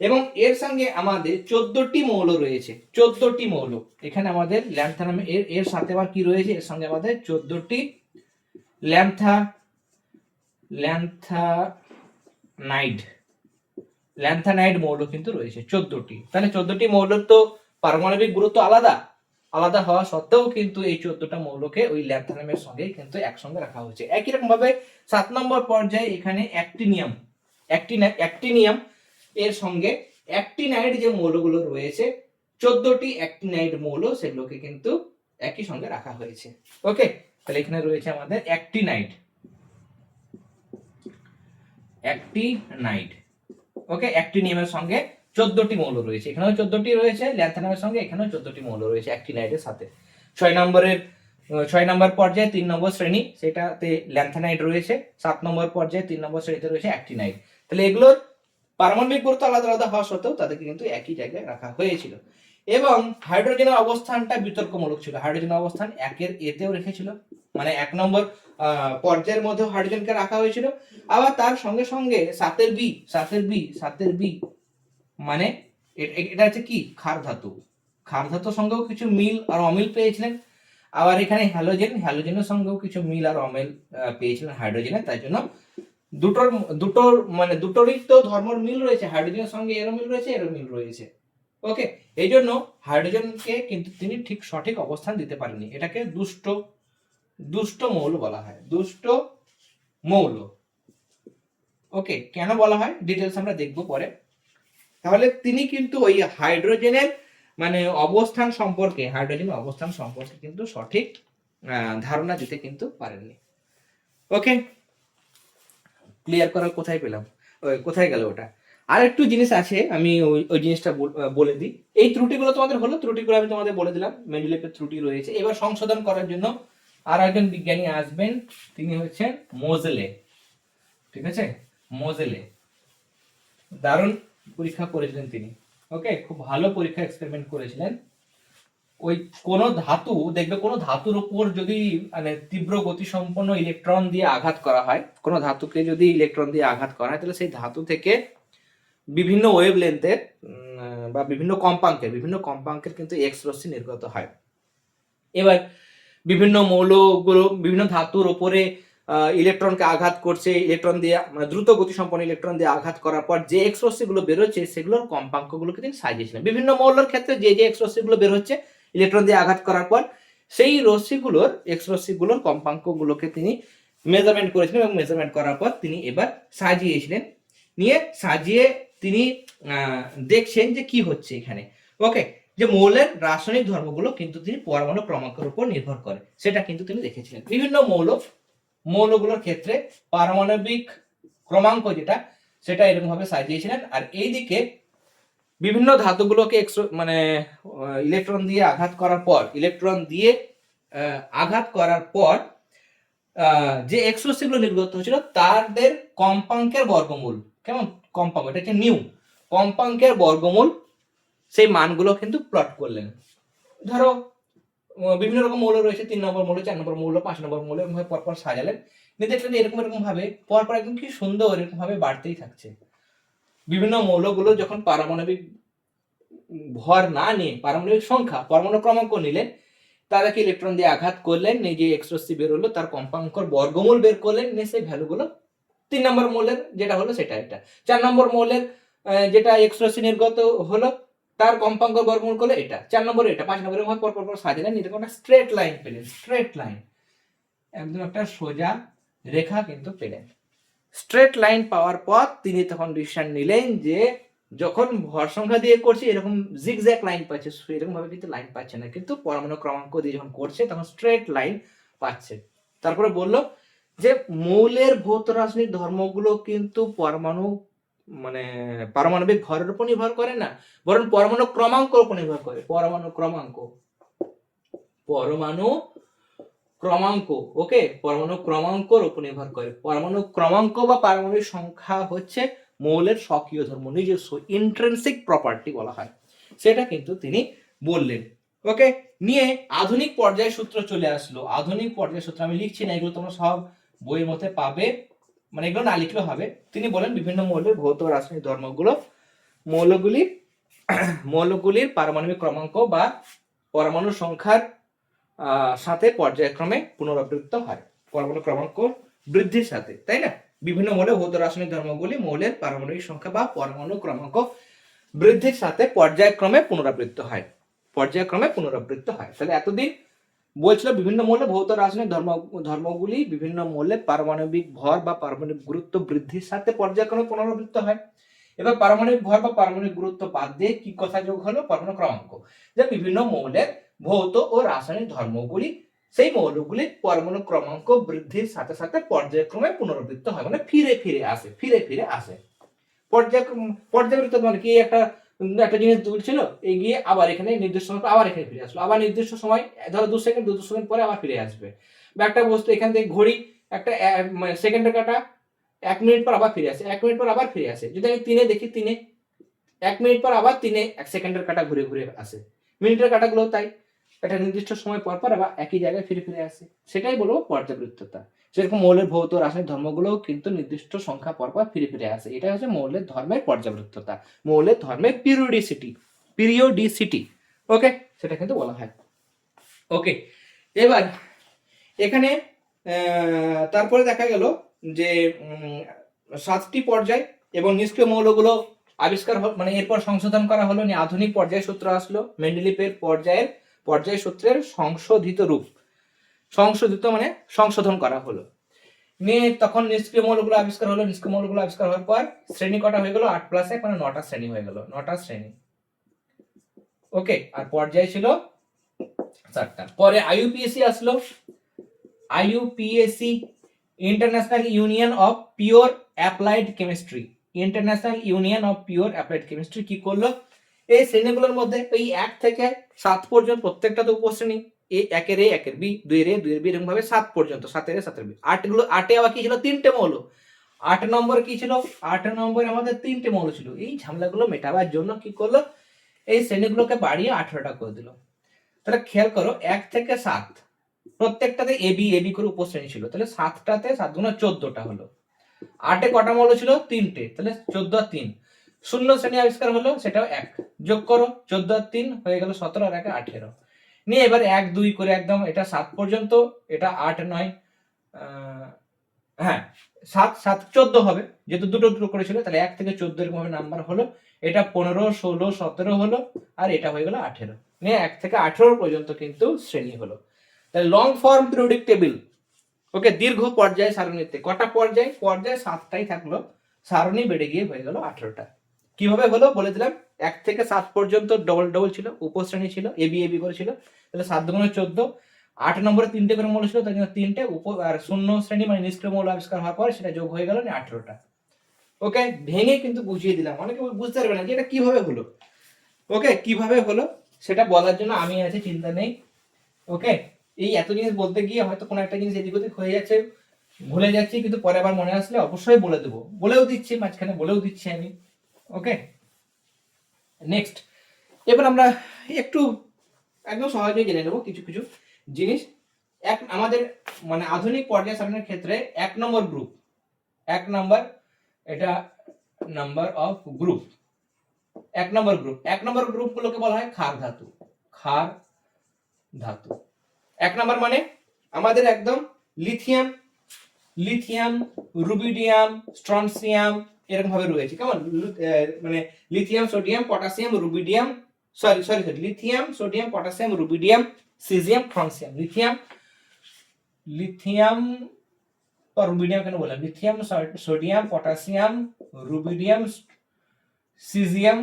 এবং এর সঙ্গে আমাদের 14টি মৌল রয়েছে, 14টি মৌল এখানে আমাদের ল্যান্থানাম। এর সাথে আবার কি রয়েছে? এর সঙ্গে আমাদের 14টি ল্যান্থানাইড মৌল কিন্তু রয়েছে 14টি। তাহলে 14টি মৌলের তো পারমাণবিক গুরুত্ব আলাদা হওয়া সত্ত্বেও কিন্তু এই 14টা মৌলকে ওই ল্যান্থানামের সঙ্গে কিন্তু একসঙ্গে রাখা হয়েছে। একই রকম ভাবে 7 নম্বর পর্যায়ে এখানে অ্যাক্টিনিয়াম এর সঙ্গে অ্যাক্টিনাইড যে মৌলগুলো রয়েছে, 14টি অ্যাক্টিনাইড মৌল, সেগুলোকে কিন্তু একই সঙ্গে রাখা হয়েছে। ওকে, তাহলে এখানে রয়েছে আমাদের অ্যাক্টিনাইড। ওকে, অ্যাক্টিনিয়ামের সঙ্গে 14টি মৌল রয়েছে, এখানেও 14টি রয়েছে, ল্যান্থানামের সঙ্গে এখানেও 14টি মৌল রয়েছে অ্যাক্টিনাইডের সাথে। 6 নম্বর পর্যায়ে 3 নম্বর শ্রেণী, সেটাতে ল্যান্থানাইড রয়েছে। 7 নম্বর পর্যায়ে 3 নম্বর শ্রেণীতে রয়েছে অ্যাক্টিনাইড। তাহলে এগুলোর পারমাণবিক গুরুত্ব আলাদা আলাদা হওয়া সত্ত্বেও তাদেরকে কিন্তু একই জায়গায় রাখা হয়েছিল। এবং হাইড্রোজেনের অবস্থানটা বিতর্কমূলক ছিল। হাইড্রোজেনের অবস্থান 1-এর এতেও রেখেছিল, মানে 1 নম্বর পর্যায়ের মধ্যে হাইড্রোজেনকে রাখা হয়েছিল। আবার তার সঙ্গে সঙ্গে 7-এর বি মানে এটা হচ্ছে কি, ক্ষার ধাতুর সঙ্গেও কিছু মিল আর অমিল পেয়েছিলেন। আবার এখানে হ্যালোজেনের সঙ্গেও কিছু মিল আর অমিল পেয়েছিলেন হাইড্রোজেনের। তাই জন্য দুটোরই তো ধর্মের মিল রয়েছে, হাইড্রোজেনের সঙ্গে এরও মিল রয়েছে, এরও মিল রয়েছে। ওকে, এই জন্য হাইড্রোজেনকে কিন্তু তিনি ঠিক সঠিক অবস্থান দিতে পারেননি, এটাকে দুষ্ট দুষ্ট মৌল বলা হয়, দুষ্ট মৌল। ওকে, কেন বলা হয় ডিটেলস আমরা দেখব পরে। তাহলে তিনি কিন্তু ওই হাইড্রোজেনের মানে অবস্থান সম্পর্কে, হাইড্রোজেনের অবস্থান সম্পর্কে কিন্তু সঠিক ধারণা দিতে কিন্তু পারেননি। ওকে, ক্লিয়ার করার কোথায় পেলাম, কোথায় গেল ওটা। আর একটু জিনিস আছে, আমি ওই জিনিসটা বলে দিই। এই ত্রুটিগুলো তোমাদের হলো, ত্রুটিগুলো আমি তোমাদের বলে দিলাম, মেন্ডেলিভের ত্রুটি রয়েছে। এবার সংশোধন করার জন্য আর একজন বিজ্ঞানী আসবেন, তিনি হচ্ছেন মোজেলে। ঠিক আছে, মোজেলে দারুণ পরীক্ষা করেছিলেন তিনি। ওকে, খুব ভালো পরীক্ষা এক্সপেরিমেন্ট করেছিলেন। ওই কোন ধাতু দেখবে, কোন ধাতুর উপর যদি মানে তীব্র গতি সম্পন্ন ইলেকট্রন দিয়ে আঘাত করা হয়, কোন ধাতুকে যদি ইলেকট্রন দিয়ে আঘাত করা হয়, তাহলে সেই ধাতু থেকে বিভিন্ন ওয়েভ লেন্থের বা বিভিন্ন কম্পাঙ্কের কিন্তু এক্স রশ্মি নির্গত হয়। এবার বিভিন্ন মৌলগুলো বিভিন্ন ধাতুর উপরে ইলেকট্রনকে আঘাত করছে, ইলেকট্রন দিয়ে মানে দ্রুত গতি সম্পন্ন ইলেকট্রন দিয়ে আঘাত করার পর যে এক্স রশ্মিগুলো বেরোচ্ছে সেগুলোর কম্পাঙ্কগুলোকে তিনি সাজিয়েছিলেন। বিভিন্ন মৌলের ক্ষেত্রে যে এক্স রশ্মিগুলো বের হচ্ছে ইলেকট্রন দিয়ে আঘাত করার পর, সেই রশ্মিগুলোর এক্স রশ্মিগুলোর কম্পাঙ্কগুলোকে তিনি মেজারমেন্ট করেছিলেন, এবং মেজারমেন্ট করার পর তিনি এবার সাজিয়েছিলেন। নিয়ে সাজিয়ে তিনি দেখছেন যে কি হচ্ছে এখানে। ওকে, যে মৌলের রাসায়নিক ধর্মগুলো কিন্তু তিনি পরমাণু ক্রমাঙ্কের উপর নির্ভর করে, সেটা কিন্তু তিনি দেখেছিলেন। বিভিন্ন মৌলগুলোর ক্ষেত্রে পারমাণবিক ক্রমাঙ্ক যেটা, সেটা এরকম ভাবে সাজিয়েছিলেন। আর এইদিকে বিভিন্ন ধাতুগুলোকে মানে ইলেকট্রন দিয়ে আঘাত করার পর যে এক্স রশ্মিগুলো নির্গত হয়েছিল তাদের কম্পাঙ্কের বর্গমূল, কেমন কম্পাঙ্ক, এটা হচ্ছে নিউ কম্পাঙ্কের বর্গমূল, সেই মানগুলো কিন্তু প্লট করলেন। ধরো বিভিন্ন রকম মৌল রয়েছে, 3 নম্বর মৌল, 4 নম্বর মৌল, 5 নম্বর মৌল, এরকম ভাবে পরপর সাজালেন। দেখলেন এরকম ভাবে পরপর একদম কি সুন্দর এরকম ভাবে বাড়তেই থাকছে। বিভিন্ন মৌলগুলো যখন পারমাণবিক ভর না নিয়ে পারমাণবিক সংখ্যা পরমাণু ক্রমাঙ্ক নিলেন, তাদেরকে ইলেকট্রন দিয়ে আঘাত করলেন, এই যে এক্স রশ্মি বের হলো তার কম্পাঙ্কর বর্গমূল বের করলেন, নিয়ে সেই ভ্যালুগুলো 3 নম্বর মৌলের যেটা হলো সেটা এটা, 4 নম্বর মৌলের যেটা এক্স রশ্মি নির্গত হলো তার কম্পাঙ্ক বর্গমূল করলে এটা, 4 নম্বরে এটা, 5 নম্বরে পর পর সাজালেন, এরকম একটা স্ট্রেট লাইন পেলেন, স্ট্রেট লাইন, একদম একটা সোজা রেখা কিন্তু পেলেন। স্ট্রেট লাইন পাওয়ার পর তিনি তখন ডিসিশন নিলেন যে যখন ভর সংখ্যা দিয়ে করছে এরকম জিগজ্যাগ লাইন পাচ্ছে, এরকম ভাবে কিন্তু লাইন পাচ্ছে না, কিন্তু পরমাণু ক্রমাঙ্ক দিয়ে যখন করছে তখন স্ট্রেট লাইন পাচ্ছে। তারপরে বলল যে মৌলের ভৌত রাসায়নিক ধর্মগুলো কিন্তু পরমাণু মানে পারমাণবিক ভরের উপর নির্ভর করে না, বরং পরমাণু ক্রমাঙ্কের উপর নির্ভর করে। পরমাণু ক্রমাঙ্ক, ওকে, পরমাণু ক্রমাঙ্কর উপর নির্ভর করে। পরমাণু ক্রমাঙ্ক বা পারমাণবিক সংখ্যা হচ্ছে মৌলের স্বকীয় ধর্ম, নিজস্ব ইন্ট্রিনসিক প্রপার্টি বলা হয়, সেটা কিন্তু তিনি বললেন। ওকে, নিয়ে আধুনিক পর্যায় সূত্র চলে আসলো। আধুনিক পর্যায় সূত্র আমি লিখছি না, এগুলো তোমরা সব বইয়ের মধ্যে পাবে, মানে এগুলো না লিখলেও হবে। তিনি বলেন বিভিন্ন মৌলের ভৌত রাসায়নিক ধর্মগুলো মৌলগুলির পারমাণবিক ক্রমাঙ্ক বা পরমাণু সংখ্যার সাথে পর্যায়ক্রমে পুনরাবৃত্ত হয়, পরমাণু ক্রমাঙ্ক বৃদ্ধির সাথে, তাই না? বিভিন্ন মৌলের ভৌত রাসায়নিক ধর্মগুলি মৌলের পারমাণবিক সংখ্যা বা পরমাণু ক্রমাঙ্ক বৃদ্ধির সাথে পর্যায়ক্রমে পুনরাবৃত্ত হয়, তাহলে এতদিন বলছিল বিভিন্ন মৌলের ভৌত রাসায়নিক ধর্মগুলি বিভিন্ন মৌলের পারমাণবিক ভর বা পারমাণবিক গুরুত্ব বৃদ্ধির সাথে পর্যায়ক্রমে পুনরাবৃত্ত হয়। এবার পারমাণবিক ভর বা পারমাণবিক গুরুত্ব বাদ দিয়ে কি কথা যোগ হলো? পরমাণু ক্রমাঙ্ক, যে বিভিন্ন মৌলের ভৌত ও রাসায়নিক ধর্মগুলি সেই মৌলগুলির পরমাণু ক্রমাঙ্ক বৃদ্ধির সাথে সাথে পর্যায়ক্রমে পুনরাবৃত্ত হয়, মানে ফিরে ফিরে আসে। পর্যায়বৃত্ত মানে কি, একটা জিনিস দুলছিল, এগিয়ে আবার এখানে নির্দিষ্ট সময় আবার এখানে ফিরে আসলো, আবার নির্দিষ্ট সময় ধরো 2 সেকেন্ড পরে আবার ফিরে আসবে। বা একটা বস্তু এখান থেকে ঘড়ি একটা সেকেন্ডের কাটা 1 মিনিট পর আবার ফিরে আসে, 1 মিনিট পর আবার ফিরে আসে। যদি আমি 3-এ দেখি, 1 মিনিট পর আবার 3-এ 1 সেকেন্ডের কাটা ঘুরে আসে। মিনিটের কাটাগুলো তাই, একটা নির্দিষ্ট সময় পর আবার একই জায়গায় ফিরে আসে, সেটাই বলবো পর্যাবৃত্ততা। সেরকম মৌলের ভৌত রাসায়নিক ধর্মগুলো কিন্তু নির্দিষ্ট সংখ্যা পর ফিরে আসে, এটা হচ্ছে মৌলের ধর্মের পর্যাবৃত্ততা, মৌলের ধর্মের পিরিয়ডিসিটি। ওকে, সেটা কিন্তু বলা হয়। ওকে, এবার এখানে তারপরে দেখা গেল যে 7টি পর্যায় এবং নিষ্ক্রিয় মৌলগুলো মানে এরপর সংশোধন করা হলো, নিয়ে আধুনিক পর্যায় সূত্র আসলো, মেন্ডেলিভের পর্যায় সূত্রের সংশোধিত রূপ, সংশোধিত মানে সংশোধন করা হলো, নিয়ে তখন নিষ্ক্রিয় মৌলগুলো আবিষ্কার হলো। নিষ্ক্রিয় মৌলগুলো আবিষ্কার হওয়ার পর শ্রেণী কটা হয়ে গেল, 8+1 মানে 9টা শ্রেণী হয়ে গেল, 9টা শ্রেণী। ওকে, আর পর্যায় ছিল 4টা। পরে আইইউপিএসি আসলো। IUPAC international union of pure applied chemistry, international union of pure applied chemistry কি করলো, এই শ্রেণীগুলোর মধ্যে এই 1 থেকে 7 পর্যন্ত প্রত্যেকটা তো উপশ্রেণী, একের এ একের বি, 2 এর এ 2 এর বি, এরকম ভাবে 7 পর্যন্ত, 7 এর এ 7 এর বি। 8 আবার কি ছিল, 3টে মৌল। 8 নম্বর কি ছিল, 8 নম্বরে আমাদের 3টে মৌল ছিল। এই ঝামেলাগুলো মেটাবার জন্য কি করলো, এই শ্রেণীগুলোকে বাড়িয়ে 18টা করে দিল। তাহলে খেয়াল করো, 1 থেকে 7 প্রত্যেকটাতে এবি এবি করে উপশ্রেণী ছিল, তাহলে 7টাতে 7 গুণ 14টা হলো। 8-এ কটা মৌল ছিল, 3টে, তাহলে 14 আর 3 শূন্য শ্রেণী আবিষ্কার হলো, সেটাও 1 যোগ করো, 14 আর 3 হয়ে গেল 17 আর 1 18। নিয়ে এবার 1 2 করে একদম, এটা 7 পর্যন্ত, এটা 8 9 হ্যাঁ 7 7 14 হবে, যেহেতু দুটো দুটো করেছিল, তাহলে 1 থেকে 14 এরকম ভাবে নাম্বার হলো। এটা 15 16 17 হলো, আর এটা হয়ে গেল 18। নিয়ে 1 থেকে 18 পর্যন্ত কিন্তু শ্রেণী হলো। তাহলে লং ফর্ম পিরিয়ডিক টেবিল। ওকে, দীর্ঘ পর্যায় সারণীতে কটা পর্যায়, 7টাই থাকলো, সারণী বেড়ে গিয়ে হয়ে গেল 18টা। কিভাবে হলো বলে দিলাম, 1 থেকে 7 পর্যন্ত ডবল ডবল ছিল, উপশ্রেণী ছিল, এবি এবি করে ছিল, তাহলে 7 দুগুণে 14। 8 নম্বরে 3টে করে মৌল ছিল, তার জন্য 3টে আর শূন্য শ্রেণী মানে নিষ্ক্রিয় মৌল আবিষ্কার হওয়ার পর সেটা যোগ হয়ে গেল 18টা। ওকে, ভেঙে কিন্তু বুঝিয়ে দিলাম, অনেকে বুঝতে পারবে না যে এটা কিভাবে হলো। ওকে, কিভাবে হলো সেটা বলার জন্য আমি আছি, চিন্তা নেই। ওকে, এই এত জিনিস বলতে গিয়ে হয়তো কোনো একটা জিনিস এদিক ওদিক হয়ে যাচ্ছে, ভুলে যাচ্ছি, কিন্তু পরে আবার মনে আসলে অবশ্যই বলে দেবো, বলেও দিচ্ছি, মাঝখানে বলেও দিচ্ছি আমি। ওকে, নেক্সট, এবার আমরা একটু একদম সহজেই জেনে নেব কিছু কিছু জিনিস। আমাদের মানে আধুনিক পর্যায় সারণীর ক্ষেত্রে 1 নম্বর গ্রুপ, 1 নম্বর, এটা নাম্বার অফ গ্রুপ, 1 নম্বর গ্রুপগুলোকে বলা হয় ক্ষার ধাতু। ক্ষার ধাতু 1 নম্বর মানে আমাদের একদম লিথিয়াম রুবিডিয়াম স্ট্রনসিয়াম এরকম ভাবে রয়েছে, কেমন, মানে lithium sodium potassium rubidium, sorry lithium sodium potassium rubidium caesium francium. Lithium বা রুবিডিয়াম কেন বললাম, lithium sodium potassium rubidium caesium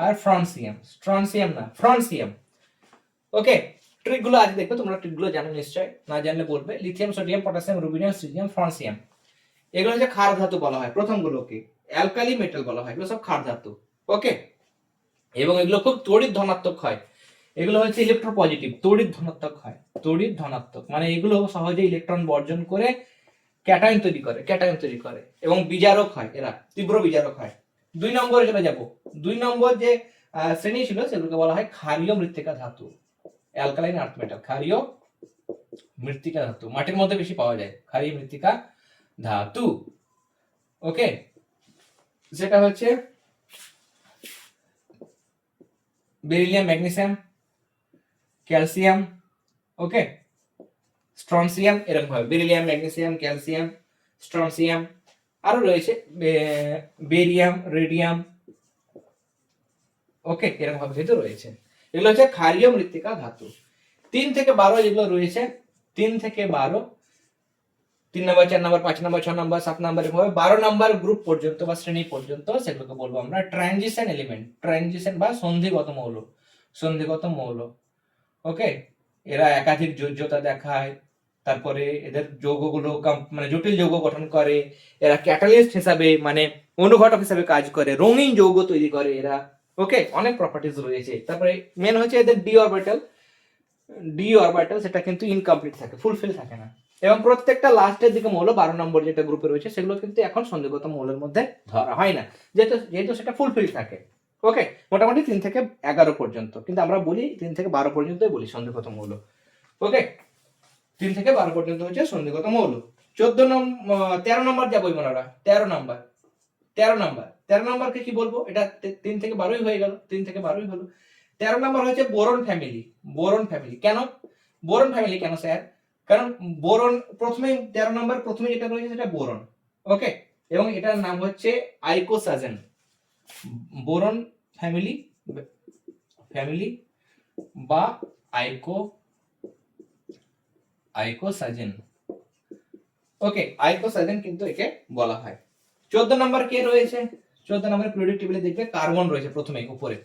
আর ফ্রন্সিয়াম। ওকে, ট্রিকগুলো আজ দেখবে, তোমরা ট্রিকগুলো জানো নিশ্চয়, না জানলে বলবে। Lithium sodium potassium rubidium caesium francium, এগুলো হচ্ছে ক্ষার ধাতু বলা হয়। প্রথমগুলোকে অ্যালকালি মেটাল বলা হয়, এগুলো সব ক্ষার ধাতু। ওকে, এবং এগুলো খুব তড়িৎ ধনাত্মক হয়, এগুলো হচ্ছে ইলেকট্রোপজিটিভ, তড়িৎ ধনাত্মক হয়। তড়িৎ ধনাত্মক মানে এগুলো সহজে ইলেকট্রন বর্জন করে ক্যাটায়ন তৈরি করে এবং বিজারক হয়, এরা তীব্র বিজারক হয়। 2 নম্বরে চলে যাব। 2 নম্বর যে শ্রেণী ছিল সেগুলোকে বলা হয় ক্ষারীয় মৃত্তিকা ধাতু, অ্যালকালাইন আর্থ মেটাল। ক্ষারীয় মৃত্তিকা ধাতু মাটির মধ্যে বেশি পাওয়া যায়, ক্ষারীয় মৃত্তিকা ধাতু। ওকে, যেটা হচ্ছে বেরিলিয়াম ম্যাগনেসিয়াম ক্যালসিয়াম, ওকে, স্ট্রনসিয়াম, এরকম ভাবে বেরিলিয়াম ম্যাগনেসিয়াম ক্যালসিয়াম স্ট্রনসিয়াম, আরো রয়েছে বেরিয়াম রেডিয়াম। ওকে, এরকম ভাবে কিন্তু রয়েছে, এগুলো হচ্ছে ক্ষারীয় মৃত্তিকা ধাতু। 3 থেকে 12 যেগুলো রয়েছে, 3 থেকে 12, 3 নম্বর 4 নম্বর 5 নম্বর 6 নম্বর 7 নম্বর এভাবে 12 নম্বর গ্রুপ পর্যন্ত বা শ্রেণী পর্যন্ত সেগুলোকে বলবো আমরা ট্রানজিশন এলিমেন্ট, ট্রানজিশন বা সন্ধিগত মৌল। ওকে, এরা একাধিক যোজ্যতা দেখায়, তারপরে এদের যৌগগুলো মানে জটিল যৌগ গঠন করে, এরা ক্যাটালিস্ট হিসাবে মানে অনুঘটক হিসাবে কাজ করে, রঙিন যৌগ তৈরি করে এরা। ওকে, অনেক প্রপার্টিজ রয়েছে। তারপরে মেন হচ্ছে এদের ডি অরবিটাল সেটা কিন্তু ইনকমপ্লিট থাকে, ফুলফিল থাকে না, এবং প্রত্যেকটা লাস্টের দিকে মৌল 12 নম্বর যেটা গ্রুপে রয়েছে সেগুলো কিন্তু এখন সন্ধিগত মৌলের মধ্যে ধরা হয় না, যেহেতু সেটা ফুলফিল থাকে। ওকে, মোটামুটি 3 থেকে 11 পর্যন্ত, কিন্তু আমরা বলি 3 থেকে 12 পর্যন্তই বলি সন্ধিগত মৌল। ওকে, 3 থেকে 12 পর্যন্ত হচ্ছে সন্ধিগত মৌল। 13 নম্বর যাবো মনোরা, 13 নম্বরকে কি বলবো, এটা 3 থেকে 12ই হয়ে গেল, 3 থেকে 12ই হলো। 13 নম্বর হচ্ছে বোরন ফ্যামিলি। কেন বোরন ফ্যামিলি কেন স্যার, কারণ বোরন প্রথমে 13 নম্বর প্রথমে যেটা রয়েছে সেটা বোরন। ওকে, এবং এটার নাম হচ্ছে আইকোসাজেন। বোরন ফ্যামিলি বা আইকোসাজেন। ওকে, আইকোসাজেন কিন্তু একে বলা হয়। 14 নম্বর কে রয়েছে? 14 নম্বর পিরিয়ডিক টেবিলে দেখবে কার্বন রয়েছে প্রথমে উপরে,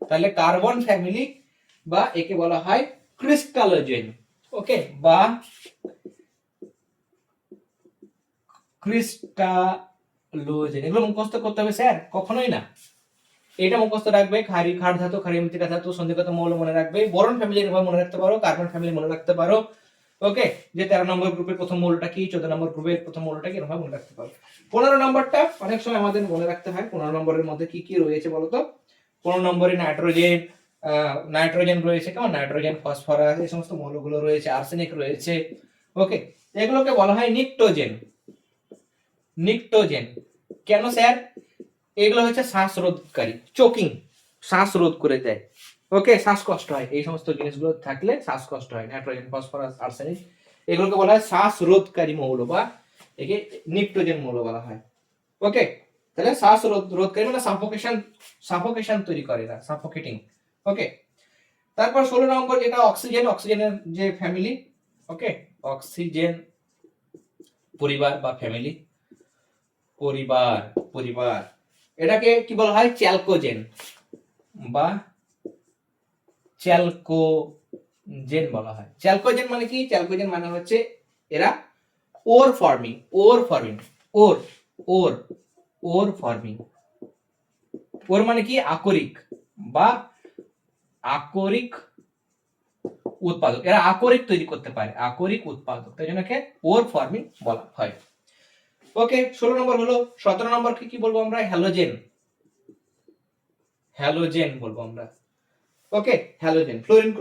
তাহলে কার্বন ফ্যামিলি বা একে বলা হয় ক্রিস্টালোজেন। ওকে, বা ক্রিস্টালোজেন। এগুলো মুখস্থ করতে হবে স্যার? কখনোই না। এটা মুখস্থ রাখবে, ক্ষার ধাতু, ক্ষারীয় মৃত্তিকা ধাতু, সন্ধিগত মৌল মনে রাখবে, বোরন ফ্যামিলির ভাবে মনে রাখতে পারো, কার্বন ফ্যামিলি মনে রাখতে পারো। ওকে, যে 13 নম্বর গ্রুপের প্রথম মৌলটা কি, 14 নম্বর গ্রুপের প্রথম মৌলটা কি, এরকম মনে রাখতে পারো। 15 নম্বরটা অনেক সময় আমাদের মনে রাখতে হয়। 15 নম্বরের মধ্যে কি কি রয়েছে বলতো? 15 নম্বরে নাইট্রোজেন রয়েছে, কেমন নাইট্রোজেন, ফসফরাস, এই সমস্ত মৌলগুলো রয়েছে, আর্সেনিক রয়েছে। ওকে, এগুলোকে বলা হয় নিকটোজেন। কেন স্যার? এগুলো হচ্ছে শ্বাসরোধকারী, চোকিং, শ্বাস রোধ করে দেয়। ওকে, শ্বাসকষ্ট হয়, এই সমস্ত জিনিসগুলো থাকলে শ্বাসকষ্ট হয়। নাইট্রোজেন, ফসফরাস, আর্সেনিক, এগুলোকে বলা হয় শ্বাসরোধকারী মৌল বা একে নিকটোজেন মৌল বলা হয়। ওকে, তাহলে রোধকারী মানে সাফোকেশন তৈরি করে না, সাফোকেটিং। ওকে, তারপর 16 নম্বর যেটা অক্সিজেনের যে ফ্যামিলি। ওকে, অক্সিজেন পরিবার বা ফ্যামিলি, পরিবার এটাকে কি বলা হয়? চ্যালকোজেন বা চ্যালকোজেন বলা হয়। চ্যালকোজেন মানে কি? চ্যালকোজেন মানে হচ্ছে এরা ওর ফর্মিং। ওর মানে কি? আকরিক বা আকরিক উৎপাদক। এরা আকরিক তৈরি করতে পারে, আকরিক উৎপাদক, তাই জন্য ওর ফর্মিং বলা হয়। ওকে, 16 নম্বর হলো। 17 নম্বর কি বলবো আমরা? হ্যালোজেন বলবো আমরা। ওকে, হ্যালোজেন, ক্লোরিন,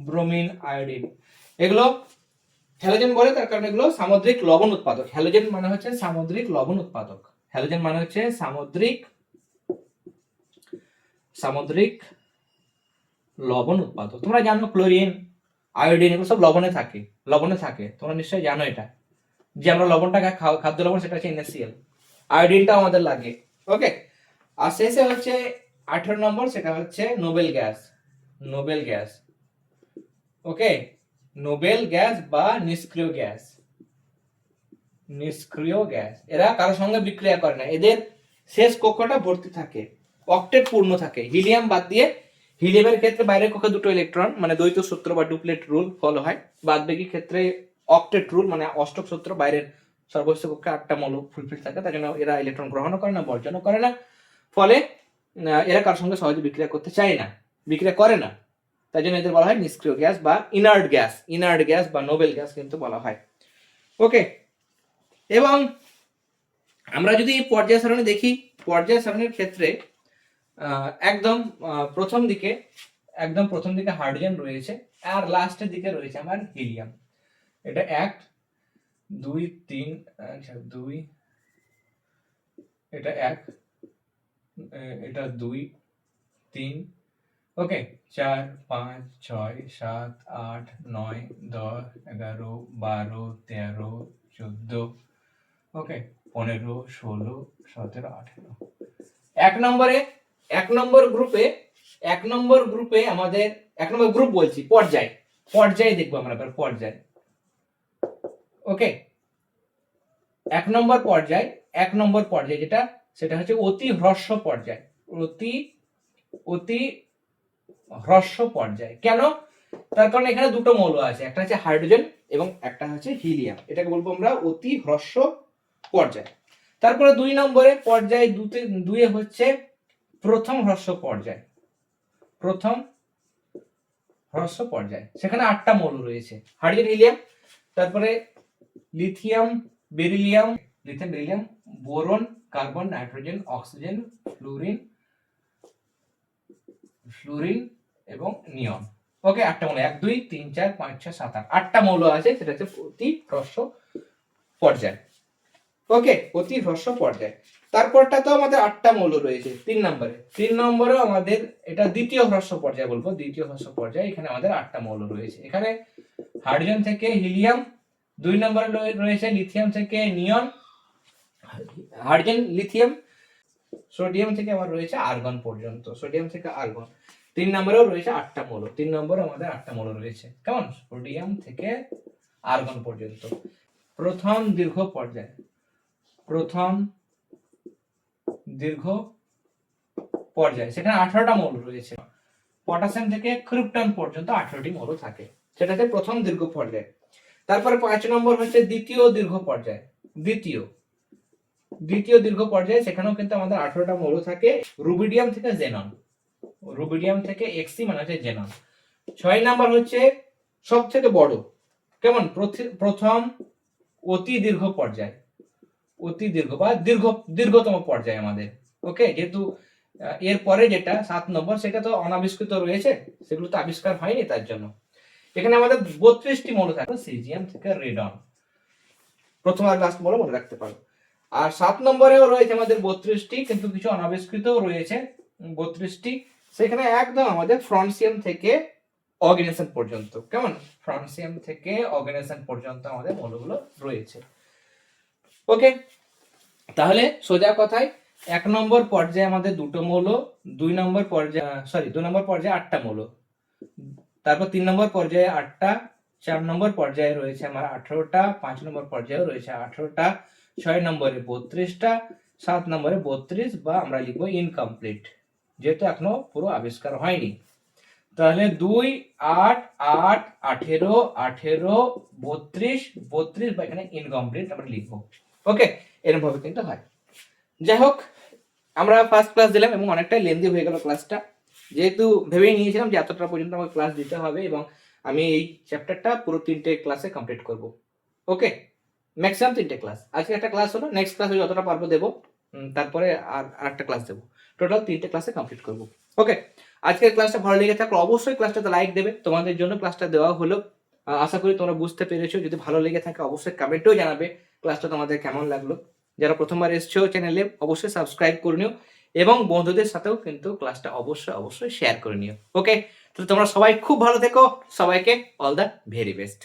ব্রোমিন, আয়োডিন, এগুলো হ্যালোজেন বলে তার কারণ এগুলো সামুদ্রিক লবণ উৎপাদক। হ্যালোজেন মানে হচ্ছে সামুদ্রিক লবণ উৎপাদক। সামুদ্রিক লবণ উৎপাদক। তোমরা জানো ক্লোরিন, আয়োডিন এগুলো সব লবণে থাকে। তোমরা নিশ্চয়ই জানো এটা, যে আমরা লবণটাকে খাদ্য লবণ, সেটা হচ্ছে NaCl। আয়োডিনটাও আমাদের লাগে। ওকে, আর শেষে হচ্ছে 18 নম্বর, সেটা হচ্ছে নোবেল গ্যাস। ওকে, নোবেল গ্যাস বা নিষ্ক্রিয় গ্যাস। এরা কারোর সঙ্গে বিক্রিয়া করে না, এদের শেষ কক্ষটা ভর্তি থাকে, অক্টেট পূর্ণ থাকে। হিলিয়াম বাদ দিয়ে, হিলিয়ামের ক্ষেত্রে বাইরের কক্ষে দুটো ইলেকট্রন, মানে দ্বৈত সূত্র বা ডুপ্লেট রুল ফলো হয়। বাদ বাকি ক্ষেত্রে অক্টেট রুল, মানে অষ্টক সূত্র, বাইরের সর্বোচ্চ কক্ষে 8টা মৌল ফুলফিল থাকে, তার জন্য এরা ইলেকট্রন গ্রহণ করে না, বর্জনও করে না। ফলে এরা কারোর সঙ্গে সহজে বিক্রিয়া করতে চায় না, বিক্রিয়া করে না, তাই জন্য এদের বলা হয় নিষ্ক্রিয় গ্যাস বা ইনার্ট গ্যাস বা নোবেল গ্যাস কিন্তু বলা হয়। ওকে, এবং আমরা যদি পর্যায় সারণী দেখি, পর্যায় সারণীর ক্ষেত্রে একদম প্রথম দিকে হাইড্রোজেন রয়েছে, আর লাস্টের দিকে রয়েছে আমার হিলিয়াম। এটা 1 2 3, আচ্ছা 2, এটা 1, এটা 2 3, ওকে, 4 5 6 7 8 9 10 11 12 13 14, ওকে, 15 16 17 18। এক নম্বর গ্রুপে আমাদের 1 নম্বর গ্রুপ বলছি, পর্যায় দেখবো আমরা পর্যায়। ওকে, 1 নম্বর পর্যায় যেটা, সেটা হচ্ছে অতি হ্রস্ব পর্যায়। কেন? তার কারণ এখানে দুটো মৌল আছে, একটা হচ্ছে হাইড্রোজেন এবং একটা হচ্ছে হিলিয়াম। এটাকে বলবো আমরা অতি হ্রস্ব পর্যায়। তারপরে 2 নম্বরে পর্যায় 2 হচ্ছে প্রথম হ্রস্ব পর্যায়। সেখানে 8টা মৌল রয়েছে, হাইড্রোজেন, হিলিয়াম, তারপরে lithium, beryllium, boron, carbon, nitrogen, oxygen, fluorine এবং নিয়ন। ওকে, 8টা মৌল, 1 2 3 4 5 6 7 8, 8টা মৌল আছে, সেটা হচ্ছে অতি হ্রস্ব পর্যায়। ওকে, অতি হ্রস্ব পর্যায়। তারপরটা তো আমাদের 8টা মৌল রয়েছে। 3 নম্বরে আমাদের এটা দ্বিতীয় হ্রস্ব পর্যায় বলবো, এখানে আমাদের 8টা মৌল রয়েছে। এখানে হাইড্রোজেন থেকে হিলিয়াম, 2 নম্বরে রয়েছে লিথিয়াম থেকে নিয়ন, হাইড্রোজেন, লিথিয়াম, সোডিয়াম থেকে আবার রয়েছে আর্গন পর্যন্ত, সোডিয়াম থেকে আর্গন। 3 নম্বরেও রয়েছে 8টা মৌল, 3 নম্বরে আমাদের 8টা মৌল রয়েছে, কেমন, সোডিয়াম থেকে আর্গন পর্যন্ত। প্রথম দীর্ঘ পর্যায়, প্রথম দীর্ঘ পর্যায়, সেখানে 18টা মৌল রয়েছে। পটাশিয়াম থেকে ক্রিপ্টন পর্যন্ত 18টি মৌল থাকে, সেটা হচ্ছে প্রথম দীর্ঘ পর্যায়। তারপরে 5 নম্বর হচ্ছে দ্বিতীয় দীর্ঘ পর্যায়, দ্বিতীয় দীর্ঘ পর্যায়ে, সেখানেও কিন্তু আমাদের 18টা মৌল থাকে, রুবিডিয়াম থেকে জেনন, রুবিডিয়াম থেকে এক্সি মানে হচ্ছে জেনন। 6 নাম্বার হচ্ছে সব থেকে বড়, কেমন, প্রথম অতি দীর্ঘ পর্যায়, অতি দীর্ঘ বা দীর্ঘতম পর্যায় আমাদের। ওকে, যেহেতু এর পরে যেটা 7 নম্বর সেটা তো অনাবিষ্কৃত রয়েছে, সেগুলো তো আবিষ্কার হয়নি, তার জন্য এখানে আমাদের 32টি মৌল থাকে, সিজিয়াম থেকে রেডন, প্রথম আর লাস্ট মৌল মনে রাখতে পারো। আর 7 নম্বরেও রয়েছে আমাদের 32টি, কিন্তু কিছু অনাবিষ্কৃতও রয়েছে 32টি, সেখানে একদম আমাদের ফ্রন্সিয়াম থেকে অর্গানিজম পর্যন্ত, কেমন, ফ্রন্সিয়াম থেকে অর্গানিজম পর্যন্ত আমাদের মৌলগুলো রয়েছে। ওকে, তাহলে সোজা কথায় 1 নম্বর পর্যায়ে আমাদের 2টো মৌল, 2 নম্বর পর্যায়ে 8টা মৌল, তারপর 3 নম্বর পর্যায়ে 8টা, 4 নম্বর পর্যায়ে রয়েছে আমার 18টা, 5 নম্বর পর্যায়ে রয়েছে 18টা, 6 নম্বরে 32টা, 7 নম্বরে 32, বা আমরা লিখবো ইনকমপ্লিট, যেহেতু এখনো পুরো আবিষ্কার হয়নি। তাহলে 2, 8, 8, 18, 18, 32, 32, বা এখানে ইনকমপ্লিট আমরা লিখবো। ওকে, এরকম ভাবে কিন্তু হয়। যাই হোক, আমরা ফার্স্ট ক্লাস দিলাম এবং অনেকটাই লেন্দি হয়ে গেল ক্লাসটা, যেহেতু ভেবেই নিয়েছিলাম যে এতটা পর্যন্ত আমাকে ক্লাস দিতে হবে এবং আমি এই চ্যাপ্টারটা পুরো 3টে ক্লাসে কমপ্লিট করব। ওকে, ম্যাক্সিমাম 3টে ক্লাস, আজকে একটা ক্লাস হলো, নেক্সট ক্লাসে যতটা পারবো দেবো, তারপরে আর একটা ক্লাস দেবো, টোটাল 3টে ক্লাসে কমপ্লিট করব। ওকে, আজকের ক্লাসটা ভালো লেগে থাকলে অবশ্যই ক্লাসটাতে লাইক দেবে, তোমাদের জন্য ক্লাসটা দেওয়া হলো, আশা করি তোমরা বুঝতে পেরেছো। যদি ভালো লেগে থাকে অবশ্যই কমেন্টেও জানাবে ক্লাসটা তোমাদের কেমন লাগলো। যারা প্রথমবার এসছো চ্যানেলে অবশ্যই সাবস্ক্রাইব করে নিও এবং বন্ধুদের সাথেও কিন্তু ক্লাসটা অবশ্যই শেয়ার করে নিও। ওকে, তো তোমরা সবাই খুব ভালো থেকো, সবাইকে অল দ্য ভেরি বেস্ট।